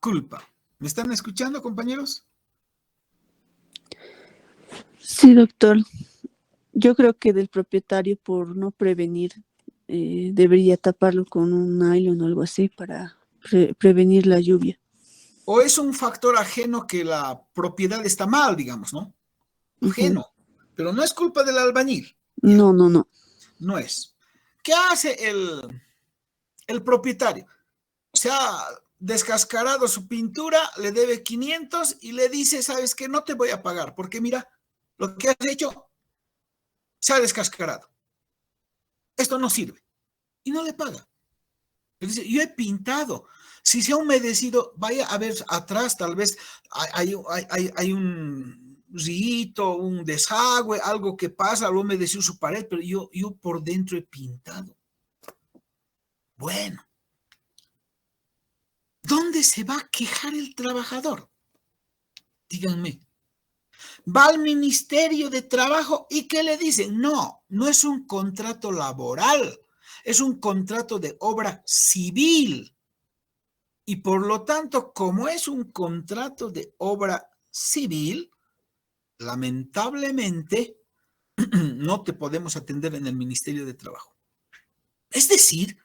Culpa. ¿Me están escuchando, compañeros? Sí, doctor. Yo creo que del propietario por no prevenir debería taparlo con un nylon o algo así para prevenir la lluvia. O es un factor ajeno que la propiedad está mal, digamos, ¿no? Ajeno. Pero no es culpa del albañil. No. No es. ¿Qué hace el propietario? Se ha descascarado su pintura, le debe 500 y le dice, ¿sabes qué? No te voy a pagar, porque mira, lo que has hecho se ha descascarado. Esto no sirve. Y no le paga. Él dice, yo he pintado. Si se ha humedecido, vaya a ver atrás, tal vez hay un rito, un desagüe, algo que pasa, lo humedeció su pared, pero yo por dentro he pintado. Bueno, ¿dónde se va a quejar el trabajador? Díganme. Va al Ministerio de Trabajo y ¿qué le dicen? No, no es un contrato laboral, es un contrato de obra civil. Y por lo tanto, como es un contrato de obra civil, lamentablemente no te podemos atender en el Ministerio de Trabajo. Es decir,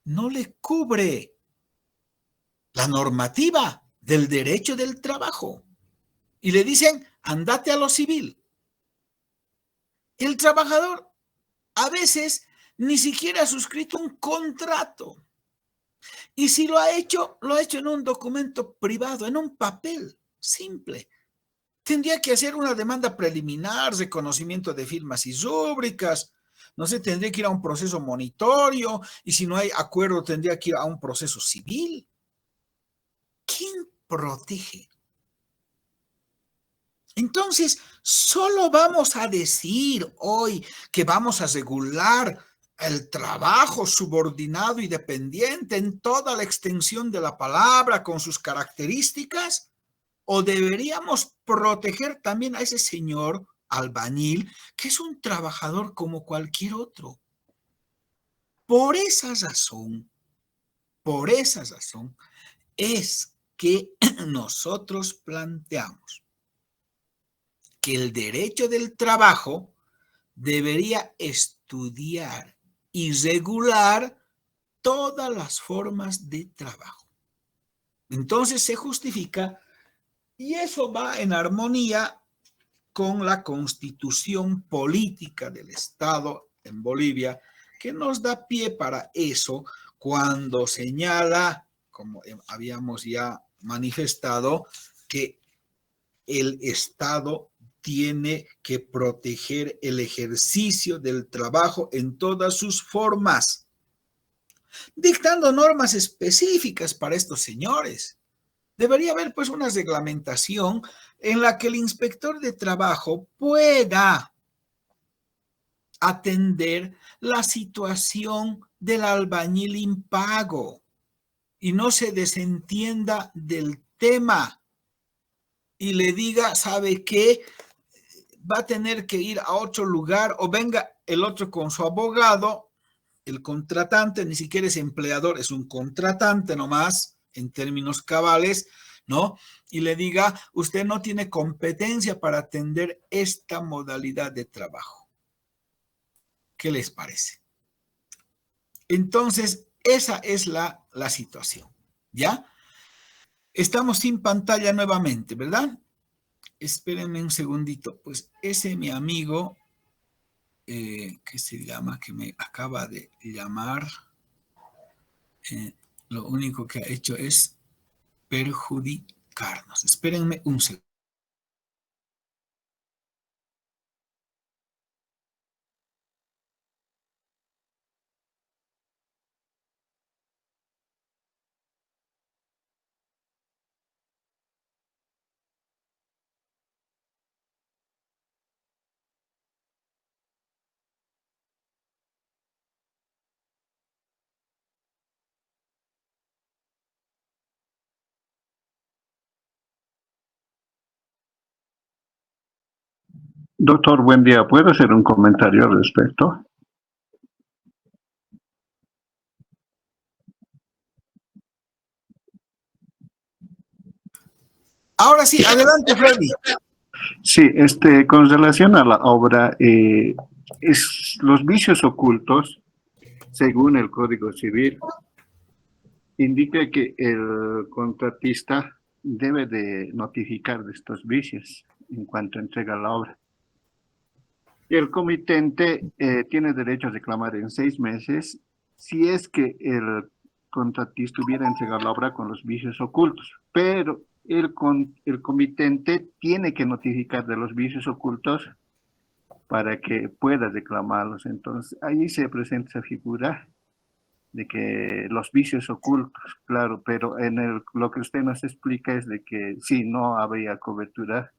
no le cubre la normativa del derecho del trabajo. Y le dicen, andate a lo civil. El trabajador a veces ni siquiera ha suscrito un contrato. Y si lo ha hecho en un documento privado, en un papel simple. Tendría que hacer una demanda preliminar, reconocimiento de firmas y rúbricas. No sé, tendría que ir a un proceso monitorio y si no hay acuerdo tendría que ir a un proceso civil. ¿Quién protege? Entonces, solo vamos a decir hoy que vamos a regular el trabajo subordinado y dependiente en toda la extensión de la palabra con sus características, o deberíamos proteger también a ese señor albañil que es un trabajador como cualquier otro. Por esa razón es que nosotros planteamos que el derecho del trabajo debería estudiar y regular todas las formas de trabajo. Entonces se justifica y eso va en armonía con la constitución política del Estado en Bolivia, que nos da pie para eso cuando señala, como habíamos ya manifestado, que el Estado tiene que proteger el ejercicio del trabajo en todas sus formas, dictando normas específicas para estos señores. Debería haber pues una reglamentación en la que el inspector de trabajo pueda atender la situación del albañil impago y no se desentienda del tema y le diga, ¿sabe qué? Va a tener que ir a otro lugar o venga el otro con su abogado, el contratante, ni siquiera es empleador, es un contratante nomás, en términos cabales, ¿no? Y le diga, usted no tiene competencia para atender esta modalidad de trabajo. ¿Qué les parece? Entonces, esa es la situación, ¿ya? Estamos sin pantalla nuevamente, ¿verdad? Espérenme un segundito. Pues ese mi amigo, que se llama, que me acaba de llamar, lo único que ha hecho es perjudicarnos. Espérenme un segundo. Doctor, buen día. ¿Puedo hacer un comentario al respecto? Ahora sí, adelante, Freddy. Sí, con relación a la obra, los vicios ocultos, según el Código Civil, indica que el contratista debe de notificar de estos vicios en cuanto entrega la obra. Y el comitente tiene derecho a reclamar en 6 meses si es que el contratista hubiera entregado la obra con los vicios ocultos, pero el comitente tiene que notificar de los vicios ocultos para que pueda reclamarlos. Entonces, ahí se presenta esa figura de que los vicios ocultos, claro, pero lo que usted nos explica es de que sí, no habría cobertura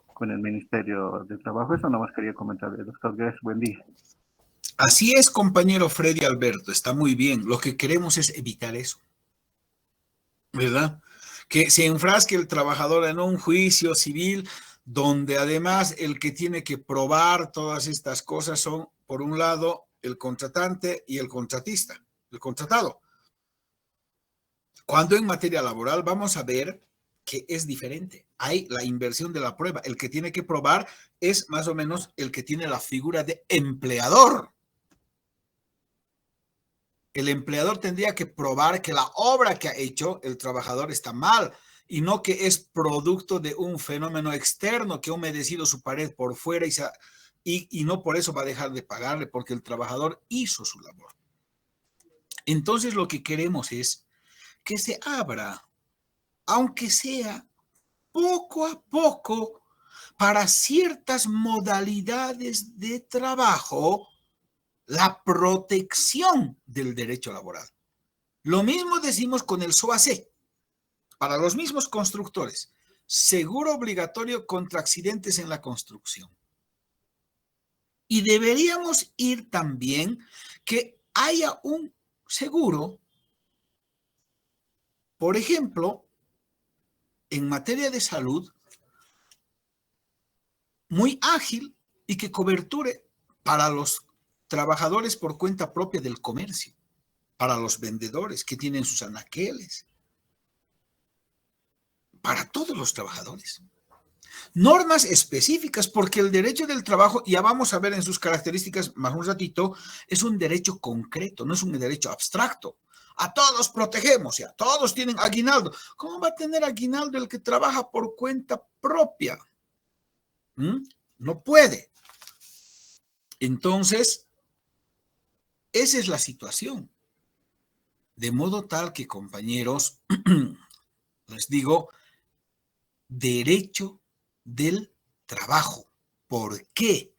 con el Ministerio de Trabajo. Eso no más quería comentarle, doctor. Gracias, buen día. Así es, compañero Freddy Alberto, está muy bien. Lo que queremos es evitar eso, ¿verdad? Que se enfrasque el trabajador en un juicio civil donde además el que tiene que probar todas estas cosas son, por un lado, el contratante y el contratista, el contratado. Cuando en materia laboral vamos a ver que es diferente. Hay la inversión de la prueba. El que tiene que probar es más o menos el que tiene la figura de empleador. El empleador tendría que probar que la obra que ha hecho el trabajador está mal y no que es producto de un fenómeno externo que ha humedecido su pared por fuera y no por eso va a dejar de pagarle porque el trabajador hizo su labor. Entonces lo que queremos es que se abra, aunque sea poco a poco, para ciertas modalidades de trabajo, la protección del derecho laboral. Lo mismo decimos con el SOAC, para los mismos constructores, seguro obligatorio contra accidentes en la construcción. Y deberíamos ir también que haya un seguro, por ejemplo, en materia de salud, muy ágil y que coberture para los trabajadores por cuenta propia del comercio, para los vendedores que tienen sus anaqueles, para todos los trabajadores. Normas específicas, porque el derecho del trabajo, ya vamos a ver en sus características más un ratito, es un derecho concreto, no es un derecho abstracto. A todos protegemos, ya todos tienen aguinaldo. ¿Cómo va a tener aguinaldo el que trabaja por cuenta propia? No puede. Entonces, esa es la situación. De modo tal que, compañeros, les digo, derecho del trabajo. ¿Por qué?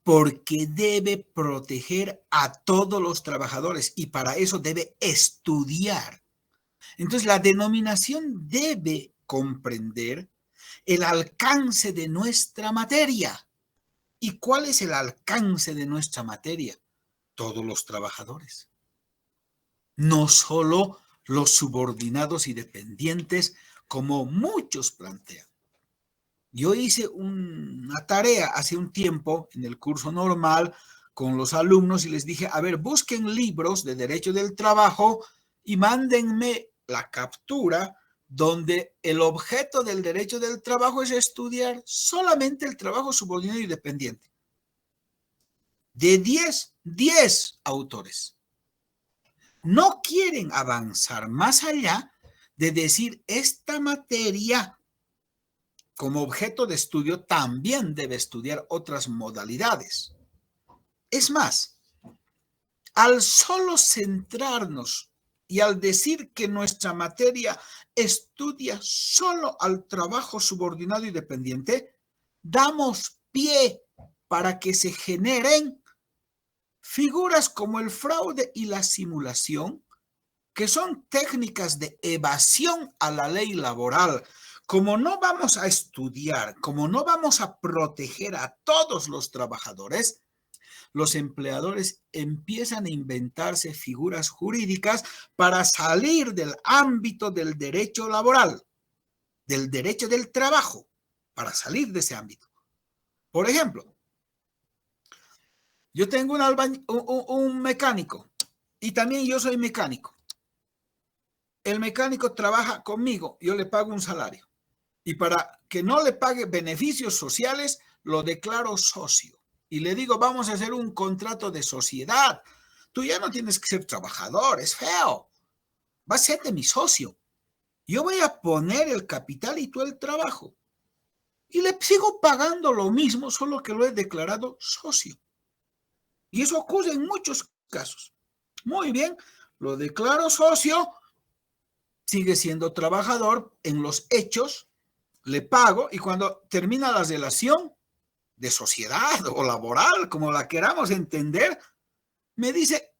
Porque debe proteger a todos los trabajadores y para eso debe estudiar. Entonces, la denominación debe comprender el alcance de nuestra materia. ¿Y cuál es el alcance de nuestra materia? Todos los trabajadores. No solo los subordinados y dependientes, como muchos plantean. Yo hice una tarea hace un tiempo en el curso normal con los alumnos y les dije, a ver, busquen libros de derecho del trabajo y mándenme la captura donde el objeto del derecho del trabajo es estudiar solamente el trabajo subordinado y dependiente. De 10 autores. No quieren avanzar más allá de decir esta materia como objeto de estudio también debe estudiar otras modalidades. Es más, al solo centrarnos y al decir que nuestra materia estudia solo al trabajo subordinado y dependiente, damos pie para que se generen figuras como el fraude y la simulación, que son técnicas de evasión a la ley laboral. Como no vamos a estudiar, como no vamos a proteger a todos los trabajadores, los empleadores empiezan a inventarse figuras jurídicas para salir del ámbito del derecho laboral, del derecho del trabajo, para salir de ese ámbito. Por ejemplo, yo tengo un mecánico y también yo soy mecánico. El mecánico trabaja conmigo, yo le pago un salario. Y para que no le pague beneficios sociales, lo declaro socio. Y le digo, vamos a hacer un contrato de sociedad. Tú ya no tienes que ser trabajador, es feo. Vas a ser de mi socio. Yo voy a poner el capital y tú el trabajo. Y le sigo pagando lo mismo, solo que lo he declarado socio. Y eso ocurre en muchos casos. Muy bien, lo declaro socio. sigue siendo trabajador en los hechos, le pago y cuando termina la relación de sociedad o laboral, como la queramos entender, me dice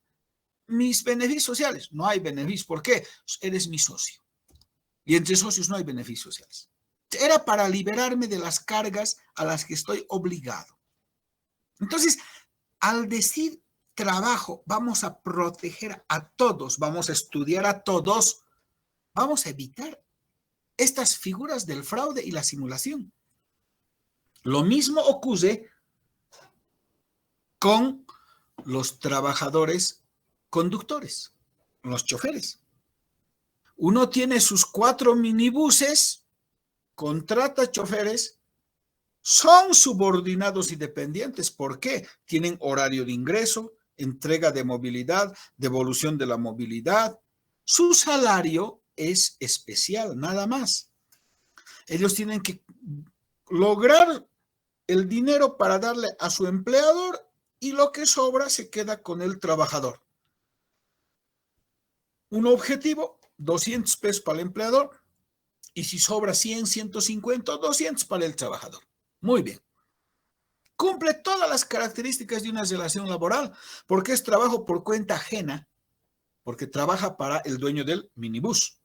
mis beneficios sociales. No hay beneficios. ¿Por qué? Eres mi socio. Y entre socios no hay beneficios sociales. Era para liberarme de las cargas a las que estoy obligado. Entonces, al decir trabajo, vamos a proteger a todos, vamos a estudiar a todos, vamos a evitar estas figuras del fraude y la simulación. Lo mismo ocurre con los trabajadores conductores, los choferes. Uno tiene sus 4 minibuses, contrata choferes, son subordinados y dependientes. ¿Por qué? Tienen horario de ingreso, entrega de movilidad, devolución de la movilidad. Su salario es especial, nada más. Ellos tienen que lograr el dinero para darle a su empleador y lo que sobra se queda con el trabajador. Un objetivo, 200 pesos para el empleador y si sobra 100, 150, 200 para el trabajador. Muy bien. Cumple todas las características de una relación laboral porque es trabajo por cuenta ajena, porque trabaja para el dueño del minibús.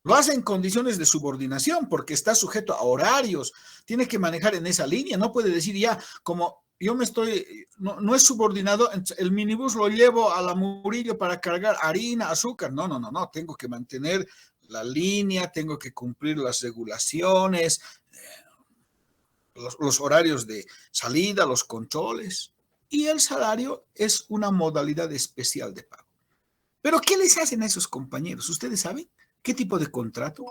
Lo hace en condiciones de subordinación porque está sujeto a horarios, tiene que manejar en esa línea, no puede decir ya, como yo no es subordinado, el minibús lo llevo a la Murillo para cargar harina, azúcar, no, tengo que mantener la línea, tengo que cumplir las regulaciones, los horarios de salida, los controles, y el salario es una modalidad especial de pago. Pero ¿qué les hacen a esos compañeros? ¿Ustedes saben qué tipo de contrato?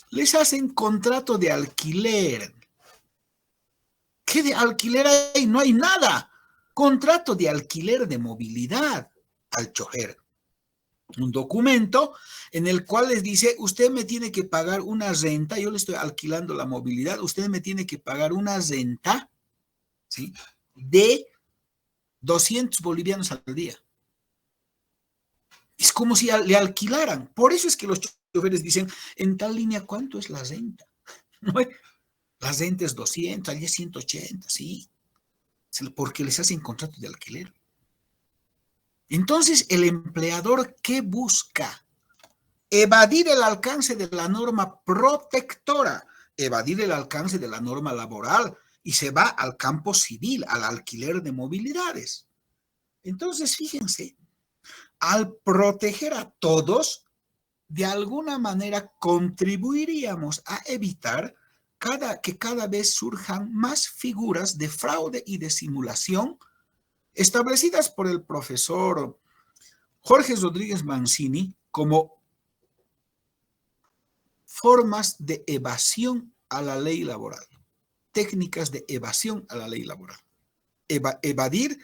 Les hacen contrato de alquiler. ¿Qué de alquiler hay? No hay nada. Contrato de alquiler de movilidad al chofer. Un documento en el cual les dice, usted me tiene que pagar una renta, yo le estoy alquilando la movilidad, usted me tiene que pagar una renta, ¿sí?, de 200 bolivianos al día. Es como si le alquilaran. Por eso es que los choferes dicen, en tal línea, ¿cuánto es la renta? ¿No? La renta es 200, allí es 180, sí. Porque les hacen contrato de alquiler. Entonces, el empleador, ¿qué busca? Evadir el alcance de la norma protectora, evadir el alcance de la norma laboral y se va al campo civil, al alquiler de movilidades. Entonces, fíjense, al proteger a todos, de alguna manera contribuiríamos a evitar que cada vez surjan más figuras de fraude y de simulación establecidas por el profesor Jorge Rodríguez Mancini como formas de evasión a la ley laboral, técnicas de evasión a la ley laboral. Evadir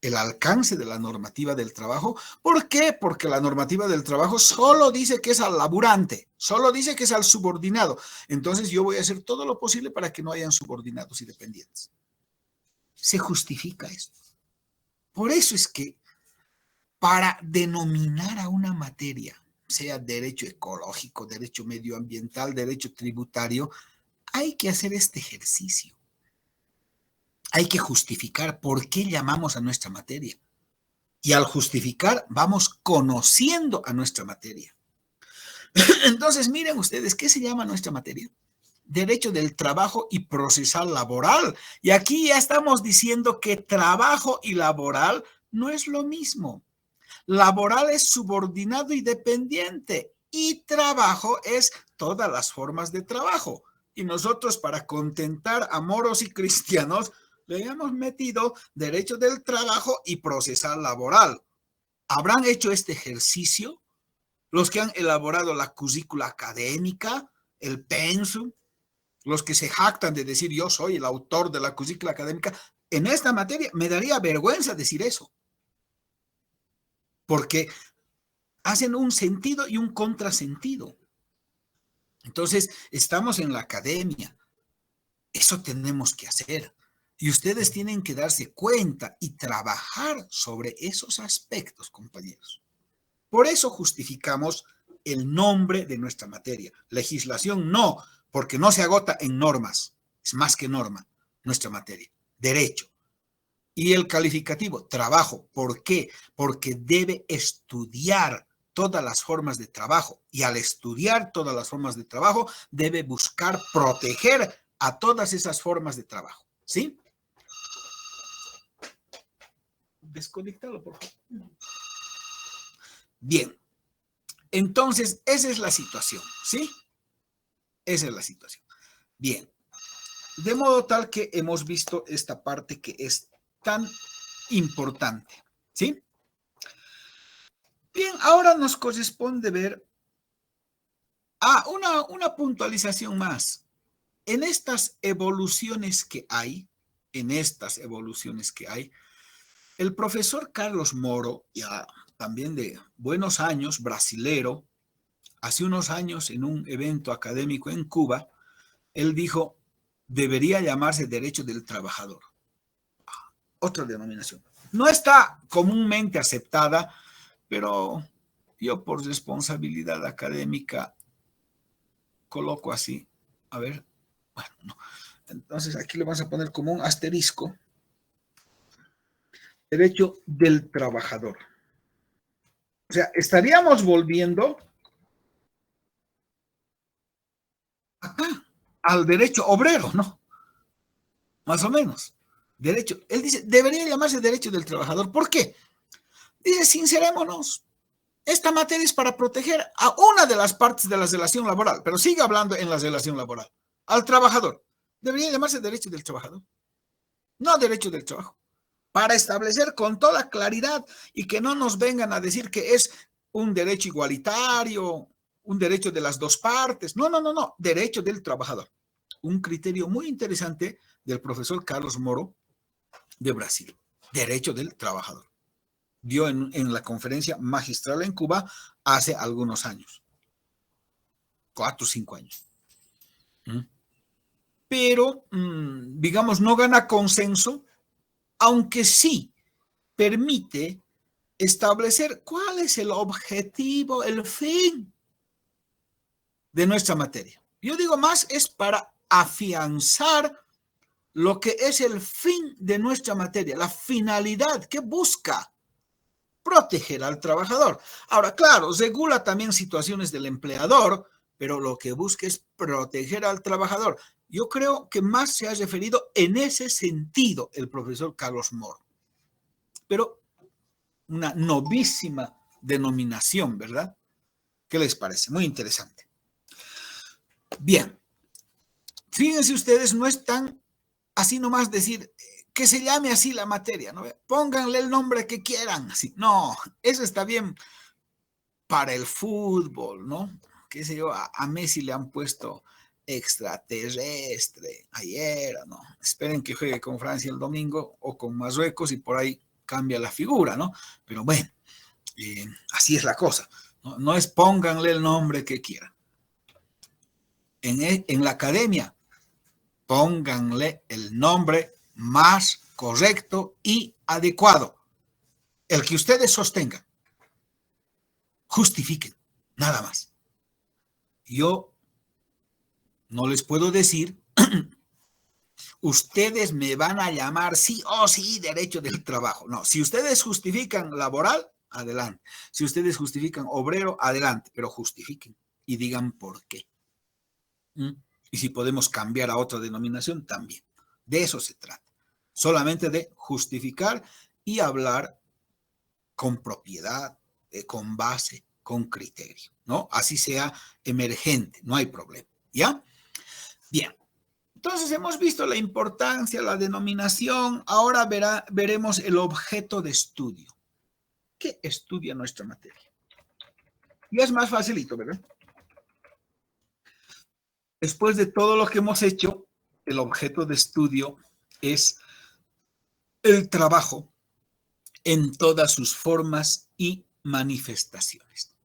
el alcance de la normativa del trabajo. ¿Por qué? Porque la normativa del trabajo solo dice que es al laburante, solo dice que es al subordinado. Entonces yo voy a hacer todo lo posible para que no hayan subordinados y dependientes. Se justifica esto. Por eso es que para denominar a una materia, sea derecho ecológico, derecho medioambiental, derecho tributario, hay que hacer este ejercicio. Hay que justificar por qué llamamos a nuestra materia. Y al justificar, vamos conociendo a nuestra materia. Entonces, miren ustedes, ¿qué se llama nuestra materia? Derecho del trabajo y procesal laboral. Y aquí ya estamos diciendo que trabajo y laboral no es lo mismo. Laboral es subordinado y dependiente. Y trabajo es todas las formas de trabajo. Y nosotros, para contentar a moros y cristianos, le hemos metido derecho del trabajo y procesal laboral. ¿Habrán hecho este ejercicio? Los que han elaborado la currícula académica, el pensum, los que se jactan de decir yo soy el autor de la currícula académica, en esta materia me daría vergüenza decir eso. Porque hacen un sentido y un contrasentido. Entonces, estamos en la academia. Eso tenemos que hacer. Y ustedes tienen que darse cuenta y trabajar sobre esos aspectos, compañeros. Por eso justificamos el nombre de nuestra materia. Legislación no, porque no se agota en normas. Es más que norma, nuestra materia. Derecho. Y el calificativo, trabajo. ¿Por qué? Porque debe estudiar todas las formas de trabajo. Y al estudiar todas las formas de trabajo, debe buscar proteger a todas esas formas de trabajo. ¿Sí? Desconectalo, por favor. Bien. Entonces, esa es la situación, ¿sí? Esa es la situación. Bien. De modo tal que hemos visto esta parte que es tan importante, ¿sí? Bien, ahora nos corresponde ver una puntualización más. En estas evoluciones que hay, el profesor Carlos Moro, ya también de buenos años, brasilero, hace unos años en un evento académico en Cuba, él dijo, debería llamarse derecho del trabajador. Otra denominación. No está comúnmente aceptada, pero yo por responsabilidad académica coloco así. A ver, bueno, no. Entonces aquí le vamos a poner como un asterisco. Derecho del trabajador. O sea, estaríamos volviendo acá al derecho obrero, ¿no? Más o menos. Derecho. Él dice, debería llamarse derecho del trabajador. ¿Por qué? Dice, sincerémonos, esta materia es para proteger a una de las partes de la relación laboral, pero sigue hablando en la relación laboral, al trabajador. Debería llamarse derecho del trabajador, no derecho del trabajo, para establecer con toda claridad y que no nos vengan a decir que es un derecho igualitario, un derecho de las dos partes. No, derecho del trabajador. Un criterio muy interesante del profesor Carlos Moro de Brasil, derecho del trabajador. Dio en la conferencia magistral en Cuba hace algunos años, 4 o 5 años. Pero, digamos, no gana consenso, aunque sí permite establecer cuál es el objetivo, el fin de nuestra materia. Yo digo más, es para afianzar lo que es el fin de nuestra materia, la finalidad que busca proteger al trabajador. Ahora, claro, regula también situaciones del empleador, pero lo que busca es proteger al trabajador. Yo creo que más se ha referido en ese sentido el profesor Carlos Moro. Pero una novísima denominación, ¿verdad? ¿Qué les parece? Muy interesante. Bien. Fíjense ustedes, no es tan así nomás decir que se llame así la materia, ¿no? Pónganle el nombre que quieran, así. No, eso está bien para el fútbol, ¿no? Qué sé yo, a Messi le han puesto extraterrestre ayer, ¿no? Esperen que juegue con Francia el domingo o con Marruecos y por ahí cambia la figura, ¿no? Pero bueno, así es la cosa, ¿no? No es pónganle el nombre que quieran. En la academia, pónganle el nombre más correcto y adecuado, el que ustedes sostengan. Justifiquen, nada más. Yo no les puedo decir, ustedes me van a llamar sí o sí derecho del trabajo. No, si ustedes justifican laboral, adelante. Si ustedes justifican obrero, adelante, pero justifiquen y digan por qué. Y si podemos cambiar a otra denominación, también. De eso se trata. Solamente de justificar y hablar con propiedad, con base, con criterio, ¿no? Así sea emergente, no hay problema, ¿ya? Bien. Entonces hemos visto la importancia, la denominación. Ahora veremos el objeto de estudio. ¿Qué estudia nuestra materia? Y es más facilito, ¿verdad? Después de todo lo que hemos hecho, el objeto de estudio es el trabajo en todas sus formas y manifestaciones.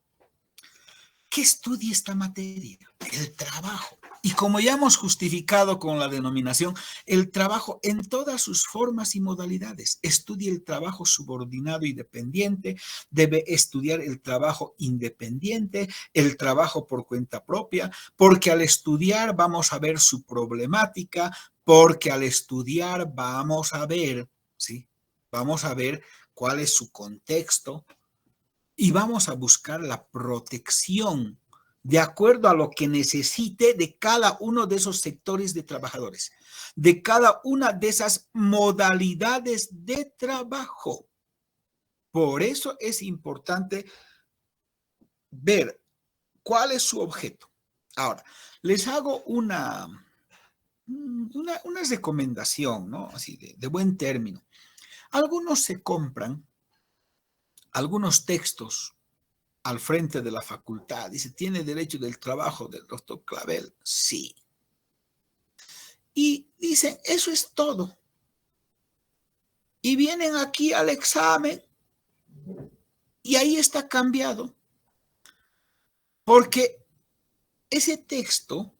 ¿Qué estudia esta materia? El trabajo. Y como ya hemos justificado con la denominación, el trabajo en todas sus formas y modalidades. Estudia el trabajo subordinado y dependiente, debe estudiar el trabajo independiente, el trabajo por cuenta propia, porque al estudiar vamos a ver su problemática, porque al estudiar vamos a ver, ¿sí? Vamos a ver cuál es su contexto y vamos a buscar la protección de acuerdo a lo que necesite de cada uno de esos sectores de trabajadores, de cada una de esas modalidades de trabajo. Por eso es importante ver cuál es su objeto. Ahora, les hago una recomendación, ¿no? Así de buen término. Algunos se compran algunos textos al frente de la facultad. Dice, ¿tiene derecho del trabajo del doctor Clavel? Sí. Y dicen, eso es todo. Y vienen aquí al examen y ahí está cambiado. Porque ese texto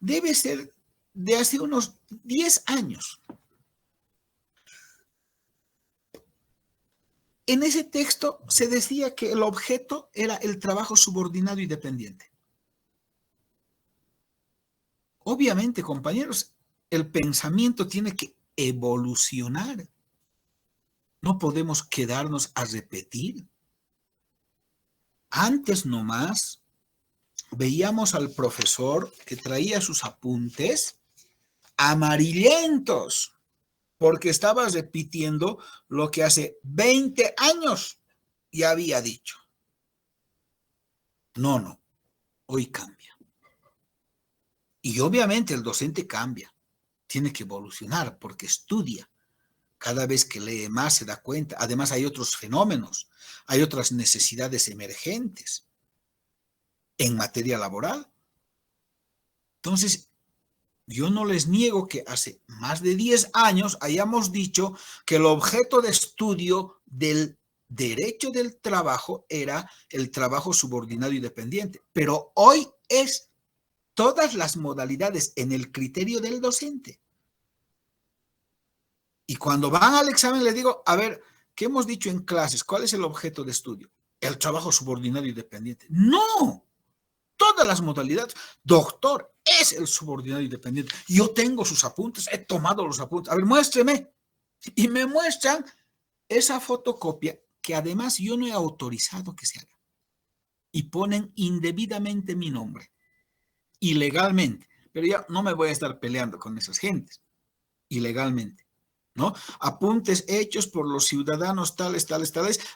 debe ser de hace unos 10 años. En ese texto se decía que el objeto era el trabajo subordinado y dependiente. Obviamente, compañeros, el pensamiento tiene que evolucionar. No podemos quedarnos a repetir. Antes nomás veíamos al profesor que traía sus apuntes amarillentos, porque estaba repitiendo lo que hace 20 años ya había dicho. No, hoy cambia. Y obviamente el docente cambia, tiene que evolucionar porque estudia. Cada vez que lee más se da cuenta. Además hay otros fenómenos, hay otras necesidades emergentes en materia laboral. Entonces, yo no les niego que hace más de 10 años hayamos dicho que el objeto de estudio del derecho del trabajo era el trabajo subordinado y dependiente, pero hoy es todas las modalidades en el criterio del docente. Y cuando van al examen les digo, a ver, ¿qué hemos dicho en clases? ¿Cuál es el objeto de estudio? El trabajo subordinado y dependiente. ¡No! Todas las modalidades. Doctor, es el subordinado y dependiente. Yo tengo sus apuntes, he tomado los apuntes. A ver, muéstreme. Y me muestran esa fotocopia que además yo no he autorizado que se haga. Y ponen indebidamente mi nombre. Ilegalmente. Pero ya no me voy a estar peleando con esas gentes. Ilegalmente. ¿No? Apuntes hechos por los ciudadanos tales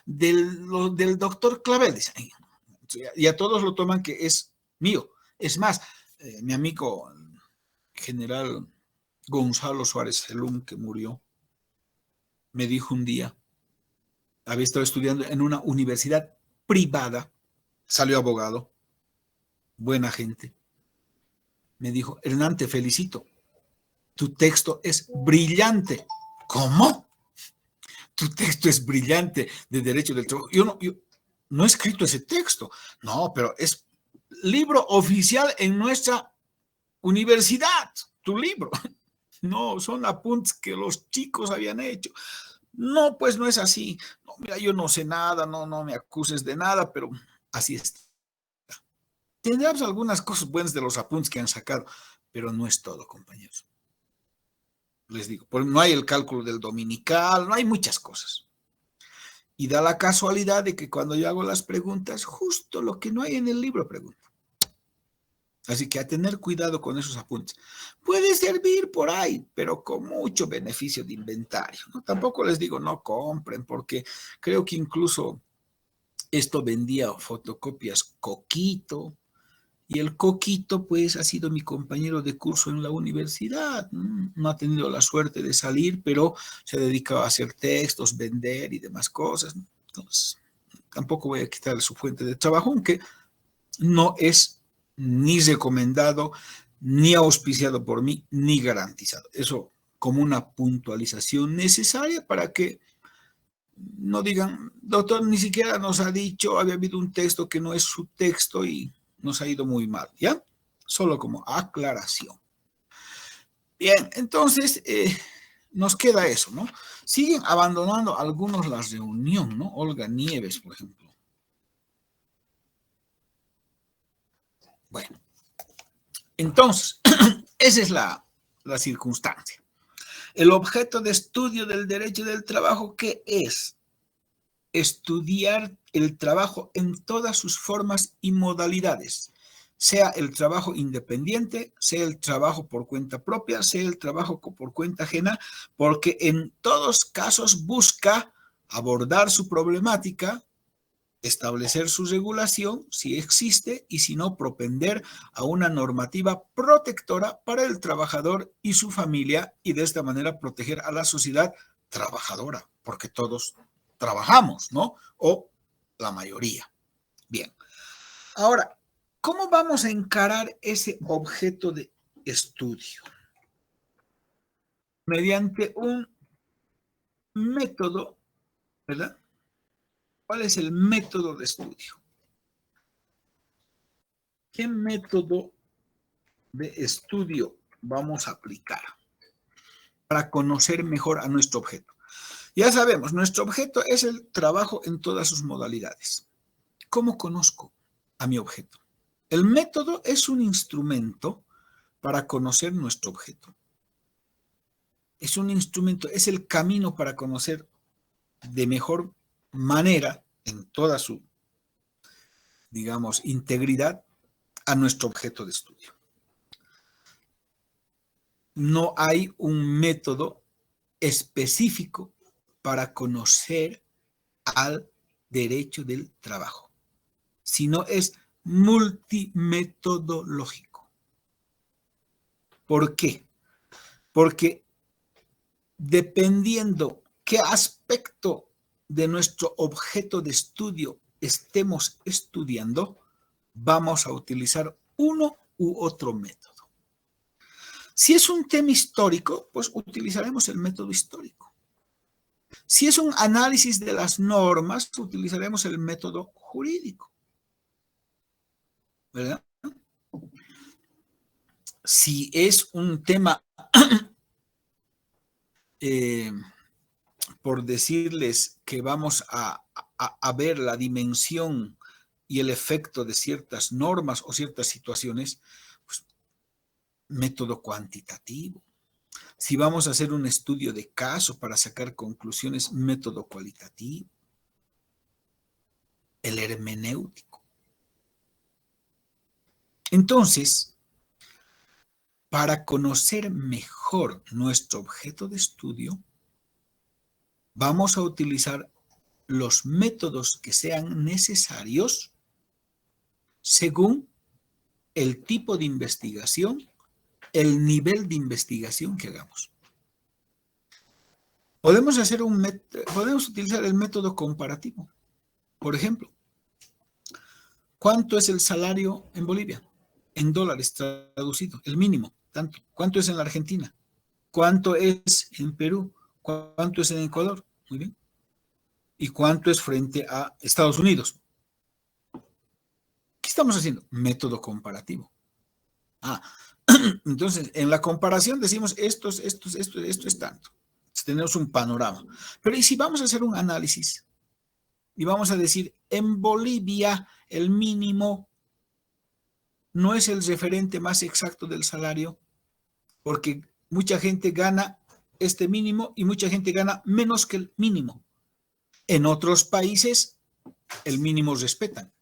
del doctor Clavel. Y a todos lo toman que es mío. Es más, mi amigo general Gonzalo Suárez Celum, que murió, me dijo un día, había estado estudiando en una universidad privada, salió abogado, buena gente. Me dijo, Hernán, te felicito, tu texto es brillante. ¿Cómo? Tu texto es brillante de derecho del trabajo. Yo no he escrito ese texto. No, pero es libro oficial en nuestra universidad, tu libro. No, son apuntes que los chicos habían hecho. No, pues no es así. No, mira, yo no sé nada, no me acuses de nada, pero así está. Tendremos algunas cosas buenas de los apuntes que han sacado, pero no es todo, compañeros. Les digo, no hay el cálculo del dominical, no hay muchas cosas. Y da la casualidad de que cuando yo hago las preguntas, justo lo que no hay en el libro pregunto. Así que a tener cuidado con esos apuntes. Puede servir por ahí, pero con mucho beneficio de inventario, ¿no? Tampoco les digo no compren, porque creo que incluso esto vendía fotocopias Coquito, y el Coquito pues ha sido mi compañero de curso en la universidad. No ha tenido la suerte de salir, pero se ha dedicado a hacer textos, vender y demás cosas. Entonces, tampoco voy a quitarle su fuente de trabajo, aunque no es ni recomendado, ni auspiciado por mí, ni garantizado. Eso como una puntualización necesaria para que no digan, doctor, ni siquiera nos ha dicho, había habido un texto que no es su texto y nos ha ido muy mal, ¿ya? Solo como aclaración. Bien, entonces nos queda eso, ¿no? Siguen abandonando algunos la reunión, ¿no? Olga Nieves, por ejemplo. Bueno, entonces, esa es la circunstancia. El objeto de estudio del derecho del trabajo, ¿qué es? Estudiar el trabajo en todas sus formas y modalidades, sea el trabajo independiente, sea el trabajo por cuenta propia, sea el trabajo por cuenta ajena, porque en todos casos busca abordar su problemática, establecer su regulación, si existe, y si no, propender a una normativa protectora para el trabajador y su familia, y de esta manera proteger a la sociedad trabajadora, porque todos trabajamos, ¿no? O la mayoría. Bien. Ahora, ¿cómo vamos a encarar ese objeto de estudio? Mediante un método, ¿verdad? ¿Cuál es el método de estudio? ¿Qué método de estudio vamos a aplicar para conocer mejor a nuestro objeto? Ya sabemos, nuestro objeto es el trabajo en todas sus modalidades. ¿Cómo conozco a mi objeto? El método es un instrumento para conocer nuestro objeto. Es un instrumento, es el camino para conocer de mejor manera, en toda su, digamos, integridad, a nuestro objeto de estudio. No hay un método específico para conocer al derecho del trabajo, sino es multimetodológico. ¿Por qué? Porque dependiendo qué aspecto de nuestro objeto de estudio estemos estudiando, vamos a utilizar uno u otro método. Si es un tema histórico, pues utilizaremos el método histórico. Si es un análisis de las normas, utilizaremos el método jurídico, ¿verdad? Si es un tema, por decirles que vamos a ver la dimensión y el efecto de ciertas normas o ciertas situaciones, pues, método cuantitativo. Si vamos a hacer un estudio de caso para sacar conclusiones, método cualitativo. El hermenéutico. Entonces, para conocer mejor nuestro objeto de estudio, vamos a utilizar los métodos que sean necesarios según el tipo de investigación, el nivel de investigación que hagamos. Podemos utilizar el método comparativo. Por ejemplo, ¿cuánto es el salario en Bolivia? En dólares traducido, el mínimo, tanto. ¿Cuánto es en la Argentina? ¿Cuánto es en Perú? ¿Cuánto es en Ecuador? Muy bien. ¿Y cuánto es frente a Estados Unidos? ¿Qué estamos haciendo? Método comparativo. Entonces, en la comparación decimos esto es tanto. Tenemos un panorama. Pero ¿y si vamos a hacer un análisis? Y vamos a decir, en Bolivia el mínimo no es el referente más exacto del salario, porque mucha gente gana este mínimo y mucha gente gana menos que el mínimo. En otros países, el mínimo respetan.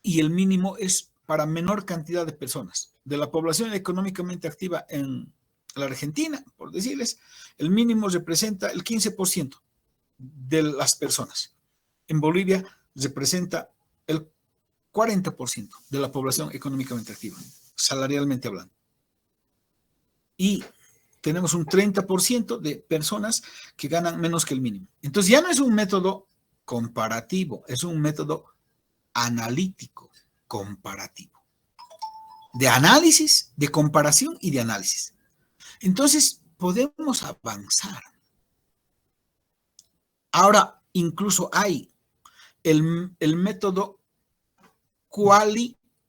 Y el mínimo es para menor cantidad de personas. De la población económicamente activa en la Argentina, por decirles, el mínimo representa el 15% de las personas. En Bolivia representa el 40% de la población económicamente activa, salarialmente hablando. Y tenemos un 30% de personas que ganan menos que el mínimo. Entonces ya no es un método comparativo, es un método analítico comparativo. De análisis, de comparación y de análisis. Entonces podemos avanzar. Ahora incluso hay el método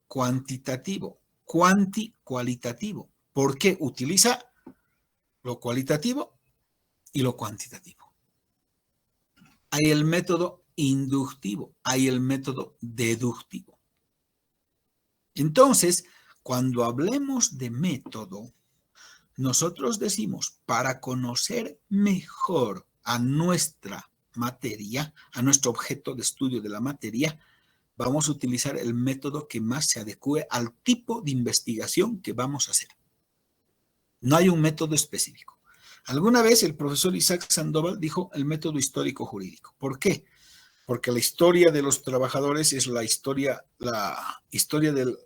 cuantitativo. cuantitativo. Porque utiliza lo cualitativo y lo cuantitativo. Hay el método inductivo, hay el método deductivo. Entonces, cuando hablemos de método, nosotros decimos, para conocer mejor a nuestra materia, a nuestro objeto de estudio de la materia, vamos a utilizar el método que más se adecue al tipo de investigación que vamos a hacer. No hay un método específico. Alguna vez el profesor Isaac Sandoval dijo el método histórico-jurídico. ¿Por qué? Porque la historia de los trabajadores es la historia de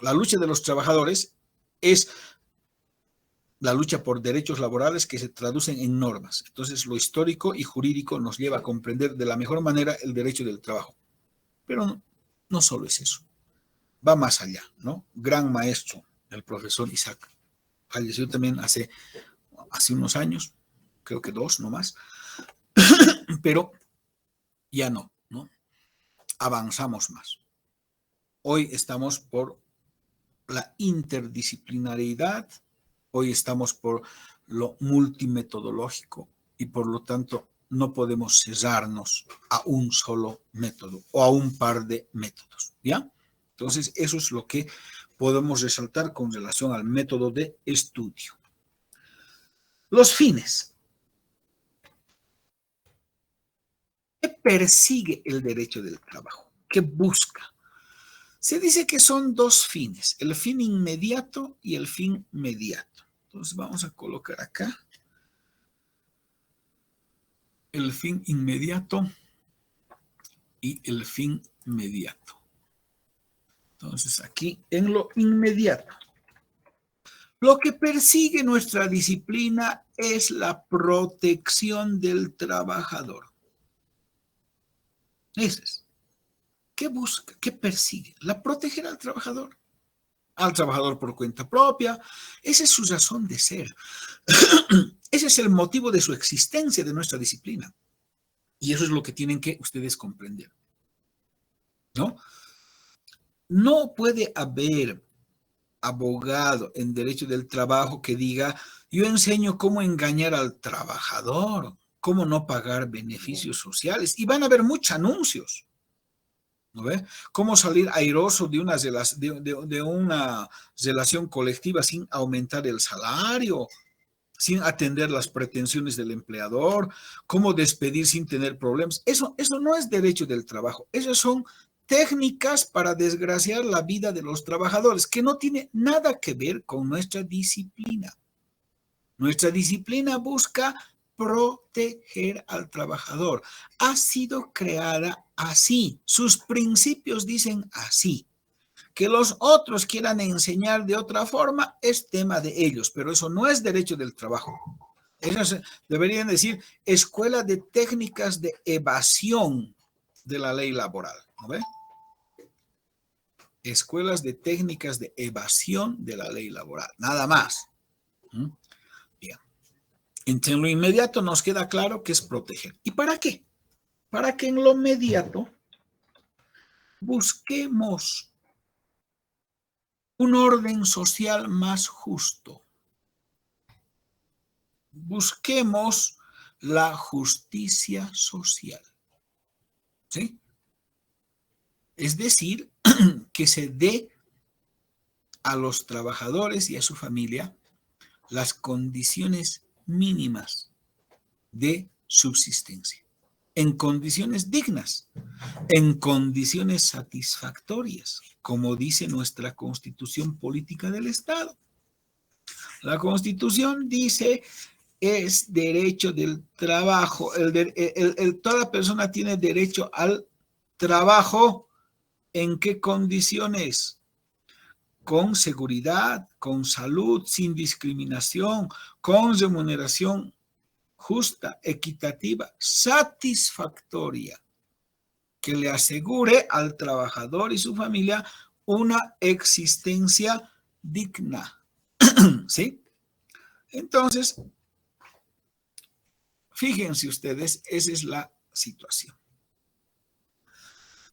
la lucha de los trabajadores es la lucha por derechos laborales que se traducen en normas. Entonces, lo histórico y jurídico nos lleva a comprender de la mejor manera el derecho del trabajo. Pero no solo es eso. Va más allá, ¿no? Gran maestro, el profesor Isaac. Falleció también hace unos años, creo que 2 nomás. Pero ya no. Avanzamos más. Hoy estamos por la interdisciplinariedad, hoy estamos por lo multimetodológico y por lo tanto no podemos cerrarnos a un solo método o a un par de métodos, ¿ya? Entonces, eso es lo que podemos resaltar con relación al método de estudio. Los fines. ¿Qué persigue el derecho del trabajo? ¿Qué busca? Se dice que son 2 fines, el fin inmediato y el fin mediato. Entonces vamos a colocar acá el fin inmediato y el fin mediato. Entonces aquí en lo inmediato, lo que persigue nuestra disciplina es la protección del trabajador. Ese es. ¿Qué busca? ¿Qué persigue? La proteger al trabajador por cuenta propia. Esa es su razón de ser. Ese es el motivo de su existencia de nuestra disciplina. Y eso es lo que tienen que ustedes comprender. ¿No? No puede haber abogado en derecho del trabajo que diga, yo enseño cómo engañar al trabajador, cómo no pagar beneficios sociales. Y van a haber muchos anuncios. ¿No ve? Cómo salir airoso de una relación colectiva sin aumentar el salario, sin atender las pretensiones del empleador, cómo despedir sin tener problemas. Eso no es derecho del trabajo. Esas son técnicas para desgraciar la vida de los trabajadores, que no tiene nada que ver con nuestra disciplina. Nuestra disciplina busca proteger al trabajador. Ha sido creada así. Sus principios dicen así. Que los otros quieran enseñar de otra forma es tema de ellos, pero eso no es derecho del trabajo. Ellos deberían decir escuela de técnicas de evasión de la ley laboral. ¿No ve? Escuelas de técnicas de evasión de la ley laboral. Nada más. Bien. En lo inmediato nos queda claro que es proteger. ¿Y para qué? Para que en lo inmediato busquemos un orden social más justo. Busquemos la justicia social. ¿Sí? Es decir, que se dé a los trabajadores y a su familia las condiciones mínimas de subsistencia, en condiciones dignas, en condiciones satisfactorias, como dice nuestra Constitución Política del Estado. La Constitución dice, es derecho del trabajo, toda persona tiene derecho al trabajo. ¿En qué condiciones? Con seguridad, con salud, sin discriminación, con remuneración justa, equitativa, satisfactoria, que le asegure al trabajador y su familia una existencia digna. ¿Sí? Entonces, fíjense ustedes, esa es la situación.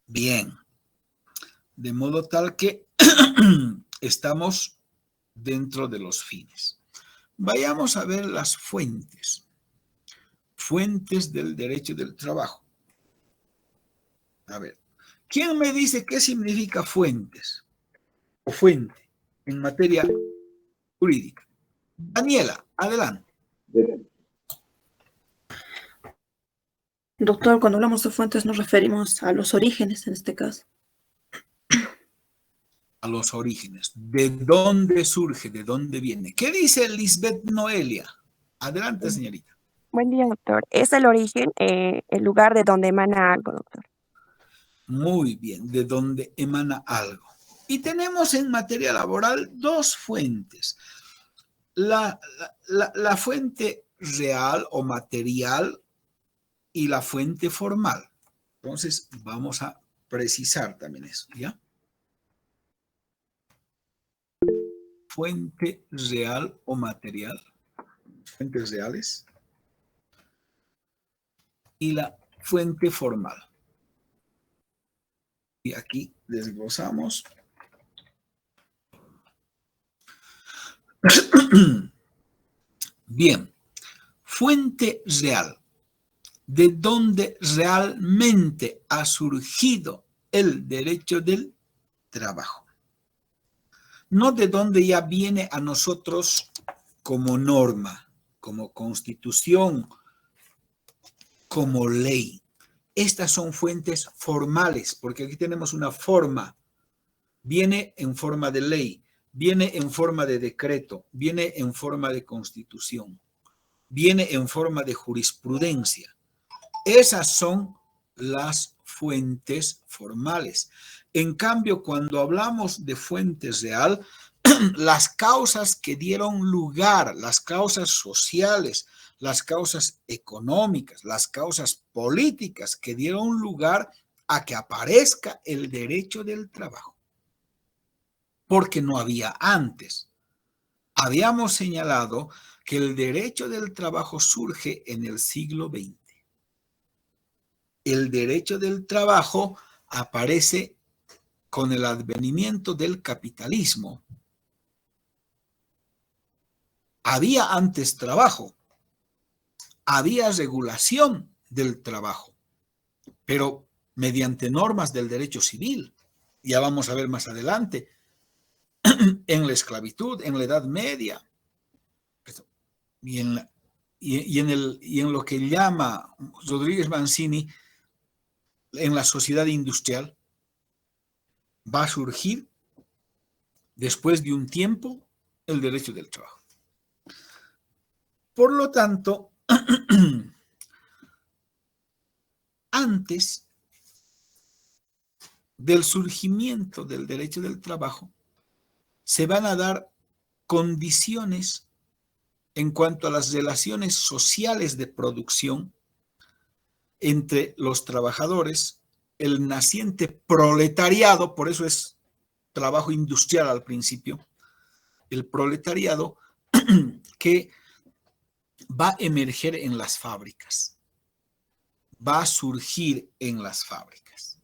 Bien. De modo tal que estamos dentro de los fines. Vayamos a ver las fuentes. Fuentes del derecho del trabajo. A ver, ¿quién me dice qué significa fuentes o fuente en materia jurídica? Daniela, adelante. Doctor, cuando hablamos de fuentes nos referimos a los orígenes en este caso. A los orígenes. ¿De dónde surge? ¿De dónde viene? ¿Qué dice Lisbeth Noelia? Adelante, señorita. Buen día, doctor. Es el origen, el lugar de donde emana algo, doctor. Muy bien, de dónde emana algo. Y tenemos en materia laboral dos fuentes. La fuente real o material y la fuente formal. Entonces, vamos a precisar también eso, ¿ya? Fuente real o material. Fuentes reales. Y la fuente formal. Y aquí desglosamos. Bien, fuente real, de donde realmente ha surgido el derecho del trabajo. No de donde ya viene a nosotros como norma, como constitución, como ley. Estas son fuentes formales, porque aquí tenemos una forma. Viene en forma de ley, viene en forma de decreto, viene en forma de constitución, viene en forma de jurisprudencia. Esas son las fuentes formales. En cambio, cuando hablamos de fuentes real, las causas que dieron lugar, las causas sociales, las causas económicas, las causas políticas que dieron lugar a que aparezca el derecho del trabajo. Porque no había antes. Habíamos señalado que el derecho del trabajo surge en el siglo XX. El derecho del trabajo aparece con el advenimiento del capitalismo. Había antes trabajo, había regulación del trabajo, pero mediante normas del derecho civil. Ya vamos a ver más adelante, en la esclavitud, en la Edad Media, y en lo que llama Rodríguez Mancini, en la sociedad industrial, va a surgir, después de un tiempo, el derecho del trabajo. Por lo tanto, antes del surgimiento del derecho del trabajo, se van a dar condiciones en cuanto a las relaciones sociales de producción entre los trabajadores, el naciente proletariado, por eso es trabajo industrial al principio, el proletariado que va a emerger en las fábricas, va a surgir en las fábricas.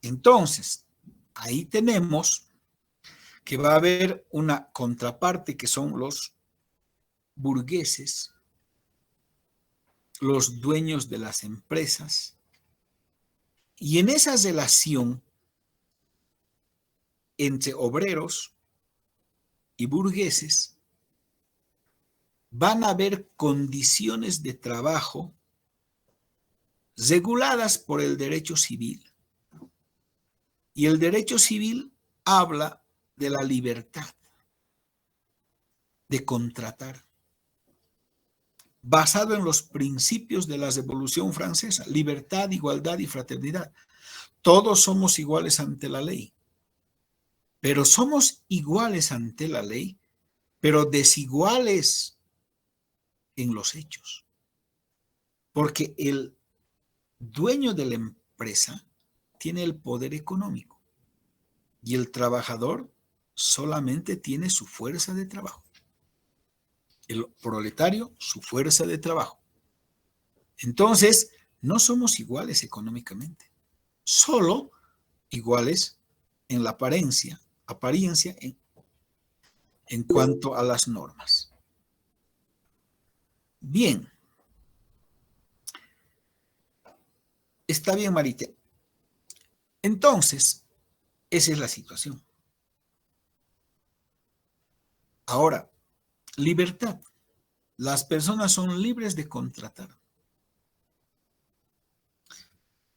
Entonces, ahí tenemos que va a haber una contraparte que son los burgueses, los dueños de las empresas, y en esa relación entre obreros y burgueses van a haber condiciones de trabajo reguladas por el derecho civil. Y el derecho civil habla de la libertad de contratar, basado en los principios de la Revolución Francesa: libertad, igualdad y fraternidad. Todos somos iguales ante la ley, pero somos iguales ante la ley, pero desiguales en los hechos. Porque el dueño de la empresa tiene el poder económico y el trabajador solamente tiene su fuerza de trabajo. El proletario, su fuerza de trabajo. Entonces, no somos iguales económicamente, solo iguales en la apariencia en cuanto a las normas. Bien. Está bien, Marite. Entonces, esa es la situación. Ahora, libertad. Las personas son libres de contratar.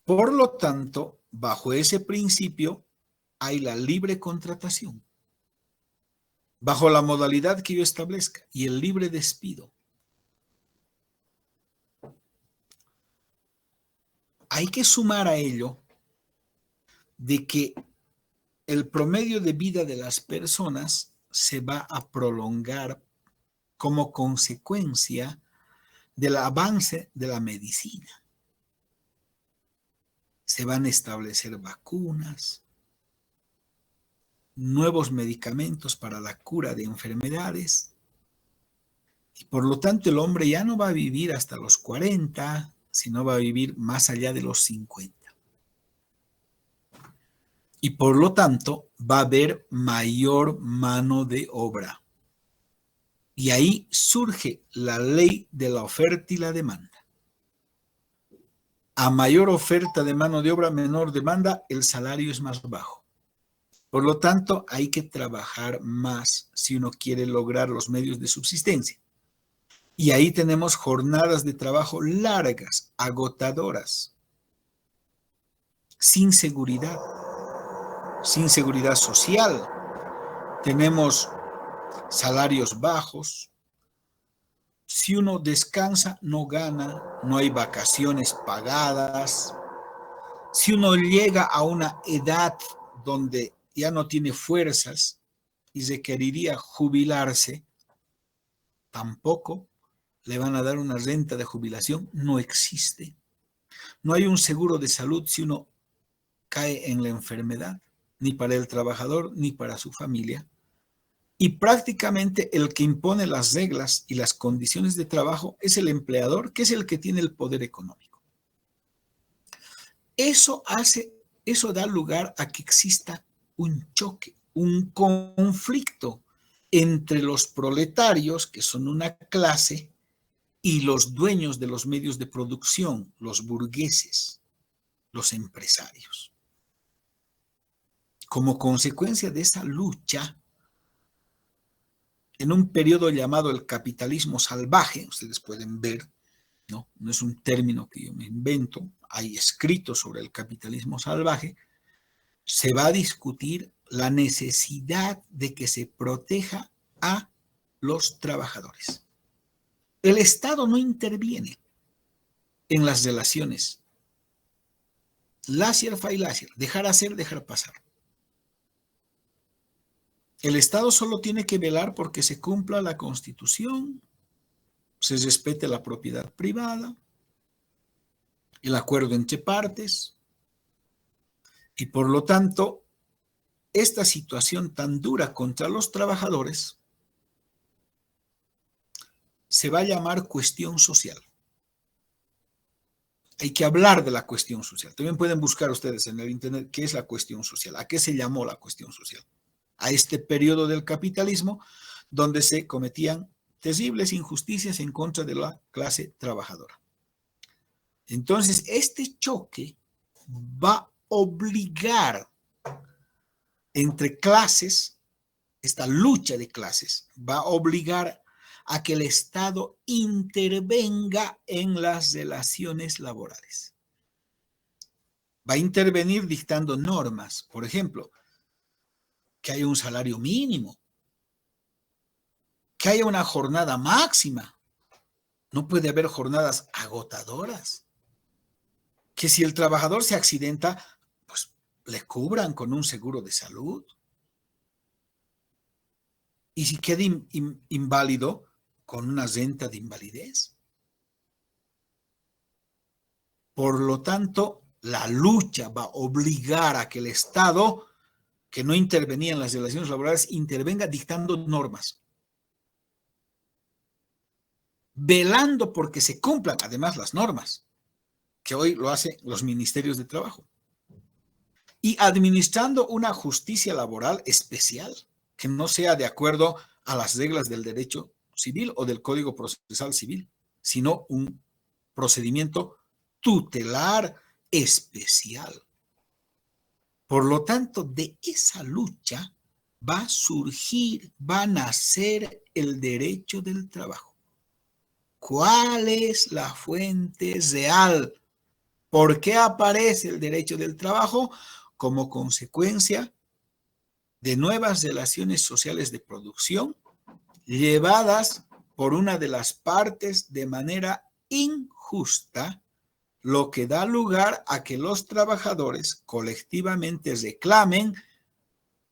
Por lo tanto, bajo ese principio, hay la libre contratación. Bajo la modalidad que yo establezca y el libre despido. Hay que sumar a ello de que el promedio de vida de las personas se va a prolongar como consecuencia del avance de la medicina. Se van a establecer vacunas, nuevos medicamentos para la cura de enfermedades, y por lo tanto el hombre ya no va a vivir hasta los 40, sino va a vivir más allá de los 50. Y por lo tanto va a haber mayor mano de obra. Y ahí surge la ley de la oferta y la demanda. A mayor oferta de mano de obra, menor demanda, el salario es más bajo. Por lo tanto, hay que trabajar más si uno quiere lograr los medios de subsistencia. Y ahí tenemos jornadas de trabajo largas, agotadoras, sin seguridad social. Tenemos salarios bajos. Si uno descansa, no gana, no hay vacaciones pagadas. Si uno llega a una edad donde ya no tiene fuerzas y requeriría jubilarse, tampoco le van a dar una renta de jubilación, no existe. No hay un seguro de salud si uno cae en la enfermedad, ni para el trabajador ni para su familia. Y prácticamente el que impone las reglas y las condiciones de trabajo es el empleador, que es el que tiene el poder económico. Eso da lugar a que exista un choque, un conflicto entre los proletarios, que son una clase, y los dueños de los medios de producción, los burgueses, los empresarios. Como consecuencia de esa lucha, en un periodo llamado el capitalismo salvaje, ustedes pueden ver, no es un término que yo me invento, hay escritos sobre el capitalismo salvaje, se va a discutir la necesidad de que se proteja a los trabajadores. El Estado no interviene en las relaciones. Laissez faire, dejar hacer, dejar pasar. El Estado solo tiene que velar porque se cumpla la Constitución, se respete la propiedad privada, el acuerdo entre partes, y por lo tanto, esta situación tan dura contra los trabajadores se va a llamar cuestión social. Hay que hablar de la cuestión social. También pueden buscar ustedes en el internet qué es la cuestión social, a qué se llamó la cuestión social. A este periodo del capitalismo donde se cometían terribles injusticias en contra de la clase trabajadora. Entonces, este choque va a obligar entre clases, esta lucha de clases, va a obligar a que el Estado intervenga en las relaciones laborales. Va a intervenir dictando normas, por ejemplo, que haya un salario mínimo, que haya una jornada máxima. No puede haber jornadas agotadoras. Que si el trabajador se accidenta, pues le cubran con un seguro de salud. Y si queda inválido, con una renta de invalidez. Por lo tanto, la lucha va a obligar a que el Estado, que no intervenía en las relaciones laborales, intervenga dictando normas, velando porque se cumplan además las normas, que hoy lo hacen los ministerios de trabajo. y administrando una justicia laboral especial que no sea de acuerdo a las reglas del derecho civil o del Código Procesal Civil, sino un procedimiento tutelar especial. Por lo tanto, de esa lucha va a surgir, va a nacer el derecho del trabajo. ¿Cuál es la fuente real? ¿Por qué aparece el derecho del trabajo? Como consecuencia de nuevas relaciones sociales de producción llevadas por una de las partes de manera injusta, lo que da lugar a que los trabajadores colectivamente reclamen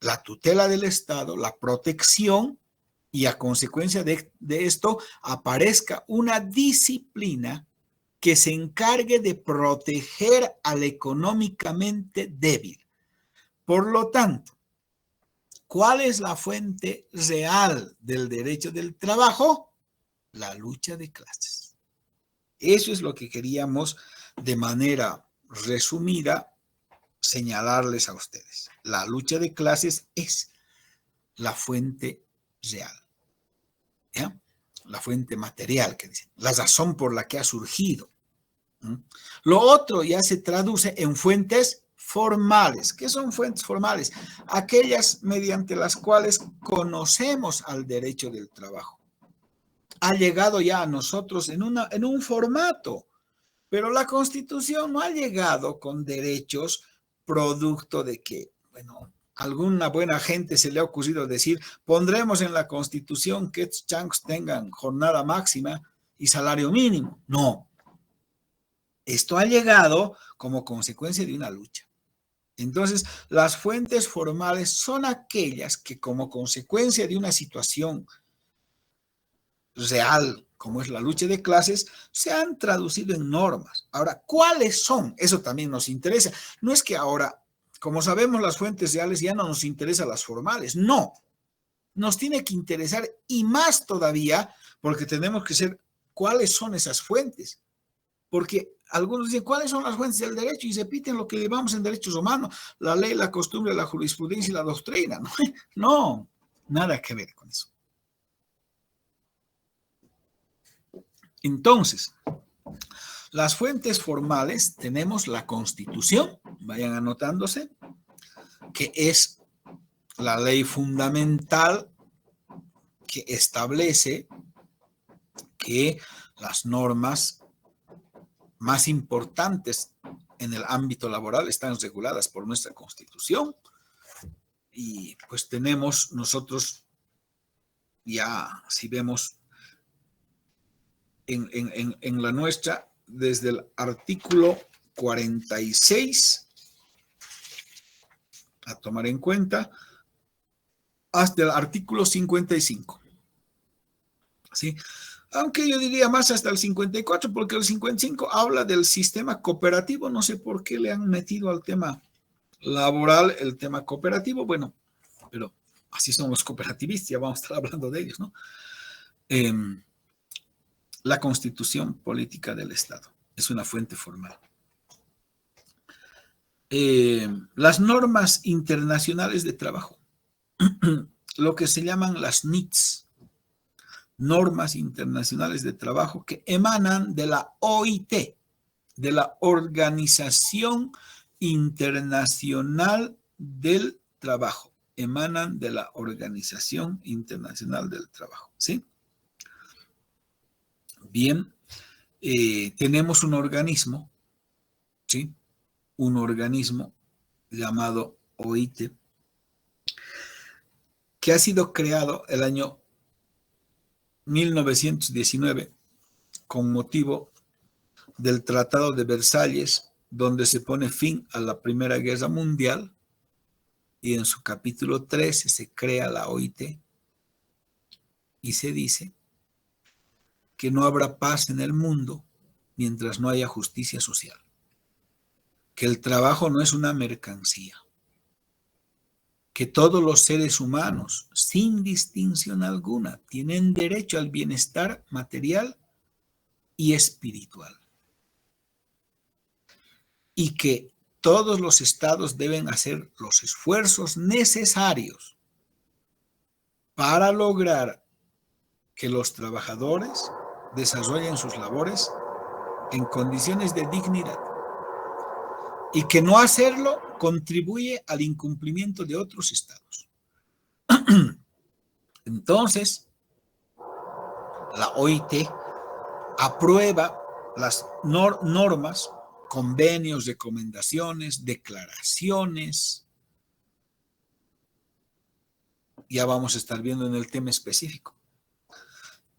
la tutela del Estado, la protección, y a consecuencia de esto aparezca una disciplina que se encargue de proteger al económicamente débil. Por lo tanto, ¿cuál es la fuente real del derecho del trabajo? La lucha de clases. Eso es lo que queríamos de manera resumida señalarles a ustedes. La lucha de clases es la fuente real, ¿ya? La fuente material, que dicen, la razón por la que ha surgido. Lo otro ya se traduce en fuentes formales. ¿Qué son fuentes formales? Aquellas mediante las cuales conocemos al derecho del trabajo. Ha llegado ya a nosotros en un formato, pero la Constitución no ha llegado con derechos producto de que, bueno, alguna buena gente se le ha ocurrido decir, pondremos en la Constitución que estos changos tengan jornada máxima y salario mínimo. No. Esto ha llegado como consecuencia de una lucha. Entonces, las fuentes formales son aquellas que como consecuencia de una situación real, como es la lucha de clases, se han traducido en normas. Ahora, ¿cuáles son? Eso también nos interesa. No es que ahora, como sabemos las fuentes reales, ya no nos interesan las formales. No. Nos tiene que interesar y más todavía, porque tenemos que ser, ¿cuáles son esas fuentes? Porque algunos dicen, ¿cuáles son las fuentes del derecho? Y repiten lo que llevamos en derechos humanos, la ley, la costumbre, la jurisprudencia y la doctrina. No, nada que ver con eso. Entonces, las fuentes formales tenemos la Constitución, vayan anotándose, que es la ley fundamental que establece que las normas más importantes en el ámbito laboral están reguladas por nuestra Constitución. Y pues tenemos nosotros, ya si vemos en la nuestra, desde el artículo 46, a tomar en cuenta, hasta el artículo 55. ¿Sí? Aunque yo diría más hasta el 54, porque el 55 habla del sistema cooperativo. No sé por qué le han metido al tema laboral el tema cooperativo. Bueno, pero así son los cooperativistas, ya vamos a estar hablando de ellos, ¿no? La Constitución Política del Estado es una fuente formal. Las normas internacionales de trabajo, lo que se llaman las NITs, normas internacionales de trabajo, que emanan de la OIT, de la Organización Internacional del Trabajo, emanan de la Organización Internacional del Trabajo, ¿sí? Bien, tenemos un organismo, ¿sí? Un organismo llamado OIT, que ha sido creado el año 1919 con motivo del Tratado de Versalles, donde se pone fin a la Primera Guerra Mundial, y en su capítulo 13 se crea la OIT y se dice que no habrá paz en el mundo mientras no haya justicia social, que el trabajo no es una mercancía, que todos los seres humanos, sin distinción alguna, tienen derecho al bienestar material y espiritual, y que todos los estados deben hacer los esfuerzos necesarios para lograr que los trabajadores desarrollen sus labores en condiciones de dignidad y que no hacerlo contribuye al incumplimiento de otros estados. Entonces, la OIT aprueba las normas, convenios, recomendaciones, declaraciones. Ya vamos a estar viendo en el tema específico.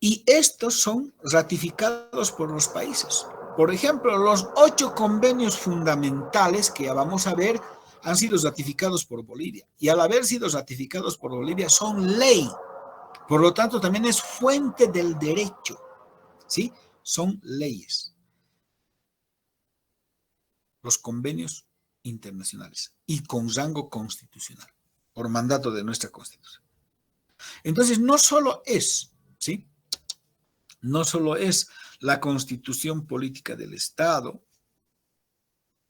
Y estos son ratificados por los países. Por ejemplo, los 8 convenios fundamentales que ya vamos a ver han sido ratificados por Bolivia. Y al haber sido ratificados por Bolivia son ley. Por lo tanto, también es fuente del derecho. ¿Sí? Son leyes. Los convenios internacionales y con rango constitucional, por mandato de nuestra Constitución. Entonces, no solo es, ¿sí? No solo es la Constitución política del Estado,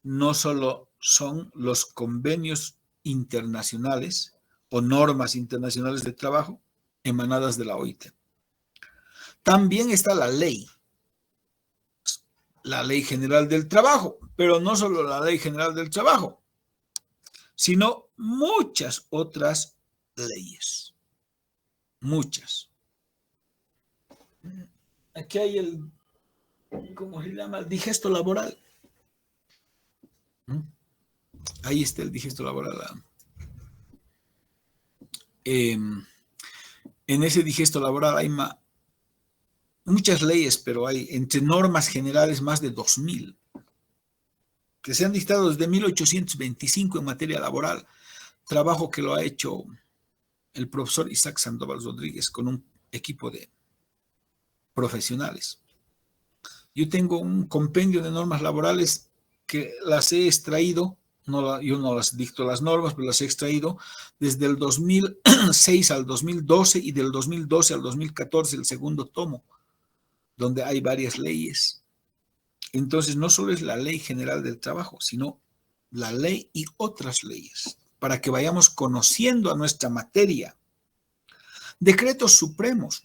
no solo son los convenios internacionales o normas internacionales de trabajo emanadas de la OIT. También está la Ley General del Trabajo, pero no solo la Ley General del Trabajo, sino muchas otras leyes. Muchas. Aquí hay el, ¿cómo se llama? El digesto laboral. Ahí está el digesto laboral. En ese digesto laboral hay muchas leyes, pero hay entre normas generales más de 2000 que se han dictado desde 1825 en materia laboral, trabajo que lo ha hecho el profesor Isaac Sandoval Rodríguez con un equipo de profesionales. Yo tengo un compendio de normas laborales que las he extraído, yo no las dicto las normas, pero las he extraído desde el 2006 al 2012 y del 2012 al 2014 el segundo tomo, donde hay varias leyes. Entonces, no solo es la Ley General del Trabajo, sino la ley y otras leyes, para que vayamos conociendo a nuestra materia. Decretos supremos,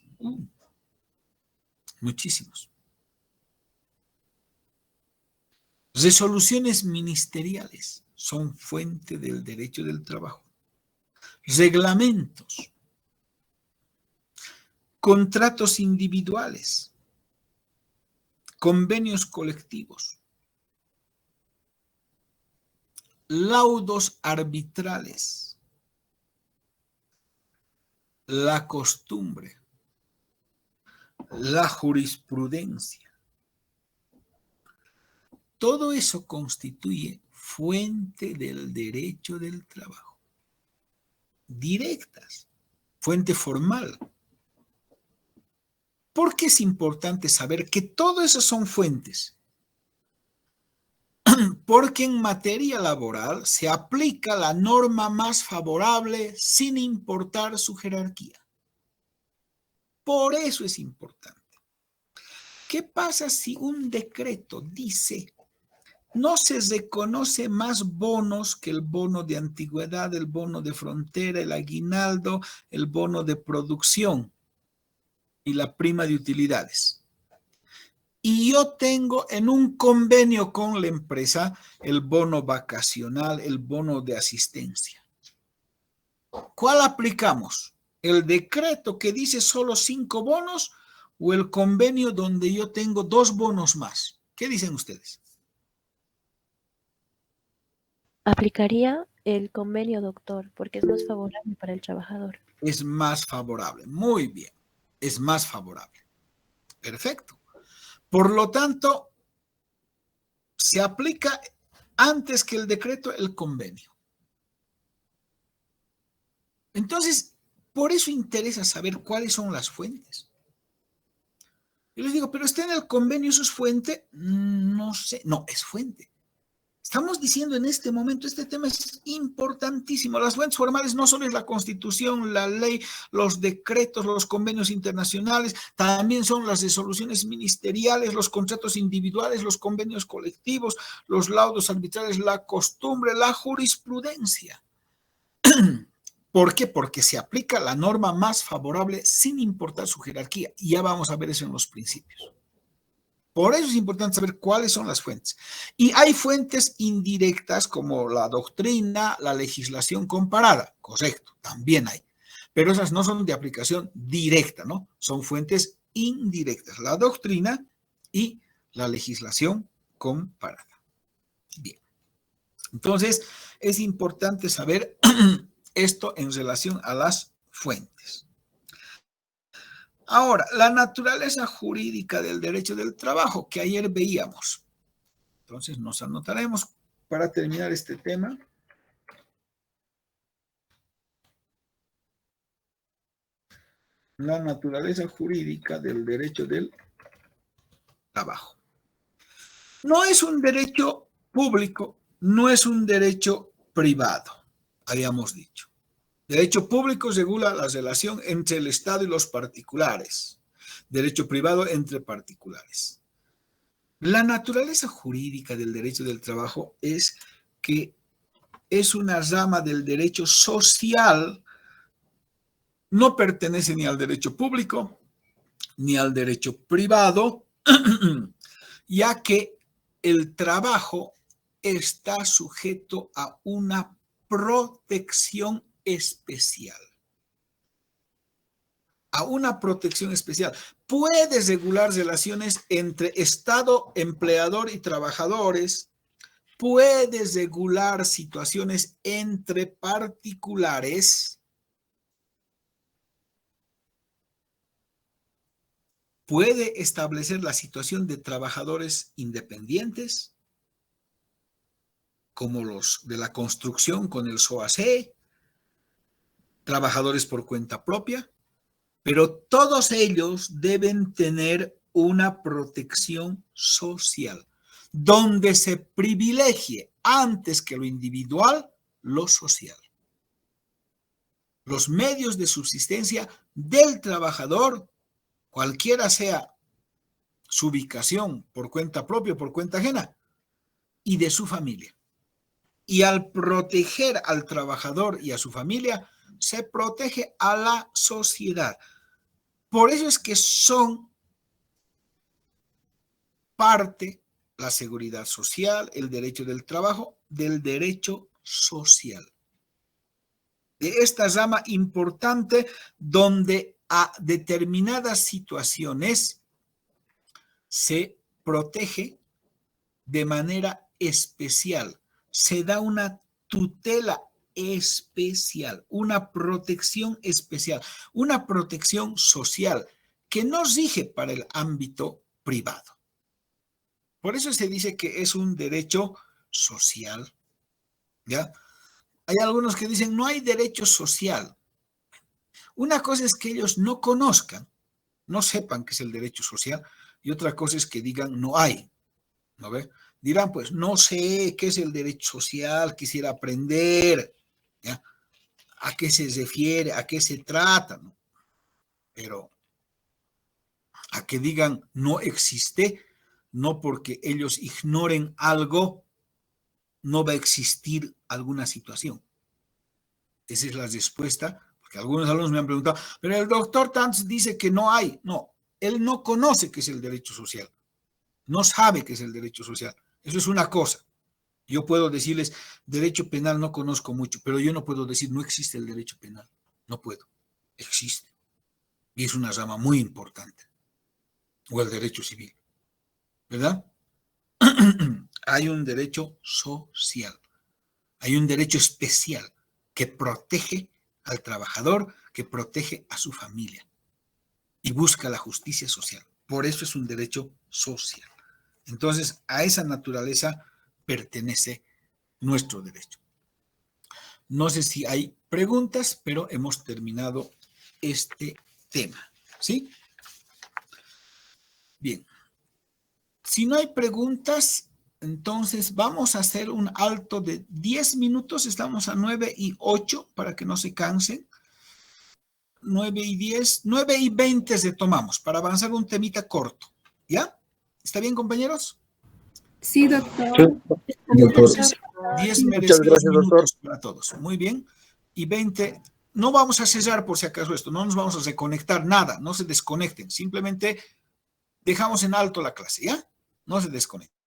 muchísimos. Resoluciones ministeriales son fuente del derecho del trabajo. Reglamentos, contratos individuales, convenios colectivos, laudos arbitrales, la costumbre, la jurisprudencia. Todo eso constituye fuente del derecho del trabajo. Directas, fuente formal. ¿Por qué es importante saber que todo eso son fuentes? Porque en materia laboral se aplica la norma más favorable sin importar su jerarquía. Por eso es importante. ¿Qué pasa si un decreto dice no se reconoce más bonos que el bono de antigüedad, el bono de frontera, el aguinaldo, el bono de producción y la prima de utilidades? Y yo tengo en un convenio con la empresa el bono vacacional, el bono de asistencia. ¿Cuál aplicamos? ¿El decreto que dice solo 5 bonos o el convenio donde yo tengo 2 bonos más? ¿Qué dicen ustedes? Aplicaría el convenio, doctor, porque es más favorable para el trabajador. Es más favorable. Muy bien. Es más favorable. Perfecto. Por lo tanto, se aplica antes que el decreto el convenio. Entonces, por eso interesa saber cuáles son las fuentes. Yo les digo, pero está en el convenio, ¿eso es fuente? No sé. No, es fuente. Estamos diciendo en este momento, este tema es importantísimo. Las fuentes formales no solo es la Constitución, la ley, los decretos, los convenios internacionales, también son las resoluciones ministeriales, los contratos individuales, los convenios colectivos, los laudos arbitrales, la costumbre, la jurisprudencia. ¿Por qué? Porque se aplica la norma más favorable sin importar su jerarquía. Y ya vamos a ver eso en los principios. Por eso es importante saber cuáles son las fuentes. Y hay fuentes indirectas como la doctrina, la legislación comparada. Correcto, también hay. Pero esas no son de aplicación directa, ¿no? Son fuentes indirectas. La doctrina y la legislación comparada. Bien. Entonces, es importante saber esto en relación a las fuentes. Ahora, la naturaleza jurídica del derecho del trabajo que ayer veíamos. Entonces, nos anotaremos para terminar este tema. La naturaleza jurídica del derecho del trabajo. No es un derecho público, no es un derecho privado, habíamos dicho. Derecho público regula la relación entre el Estado y los particulares. Derecho privado entre particulares. La naturaleza jurídica del derecho del trabajo es que es una rama del derecho social, no pertenece ni al derecho público ni al derecho privado, ya que el trabajo está sujeto a una protección especial. A una protección especial. Puede regular relaciones entre Estado, empleador y trabajadores. Puede regular situaciones entre particulares. Puede establecer la situación de trabajadores independientes, como los de la construcción con el SOAC, trabajadores por cuenta propia, pero todos ellos deben tener una protección social, donde se privilegie antes que lo individual, lo social. Los medios de subsistencia del trabajador, cualquiera sea su ubicación por cuenta propia o por cuenta ajena, y de su familia. Y al proteger al trabajador y a su familia, se protege a la sociedad. Por eso es que son parte, la seguridad social, el derecho del trabajo, del derecho social. De esta rama importante donde a determinadas situaciones se protege de manera especial, se da una tutela especial, una protección especial, una protección social que no rige para el ámbito privado. Por eso se dice que es un derecho social, ¿ya? Hay algunos que dicen no hay derecho social. Una cosa es que ellos no conozcan, no sepan qué es el derecho social, y otra cosa es que digan no hay, ¿no ve? Dirán, pues, no sé qué es el derecho social, quisiera aprender, ¿ya? ¿A qué se refiere? ¿A qué se trata? ¿No? Pero a que digan no existe, no porque ellos ignoren algo, no va a existir alguna situación. Esa es la respuesta, porque algunos alumnos me han preguntado, pero el doctor Tanz dice que no hay. No, él no conoce qué es el derecho social, no sabe qué es el derecho social. Eso es una cosa. Yo puedo decirles, derecho penal no conozco mucho, pero yo no puedo decir no existe el derecho penal. No puedo. Existe. Y es una rama muy importante. O el derecho civil. ¿Verdad? Hay un derecho social. Hay un derecho especial que protege al trabajador, que protege a su familia y busca la justicia social. Por eso es un derecho social. Entonces, a esa naturaleza pertenece nuestro derecho. No sé si hay preguntas, pero hemos terminado este tema. ¿Sí? Bien. Si no hay preguntas, Entonces, vamos a hacer un alto de 10 minutos. Estamos a 9:08 para que no se cansen. 9:10, 9:20 retomamos para avanzar un temita corto. ¿Ya? ¿Está bien, compañeros? Sí, doctor. Entonces, 10 Muchas gracias, minutos doctor. para todos. Muy bien. Y 20, no vamos a cesar por si acaso esto, no nos vamos a reconectar, nada, no se desconecten. Simplemente dejamos en alto la clase, ¿ya? No se desconecten.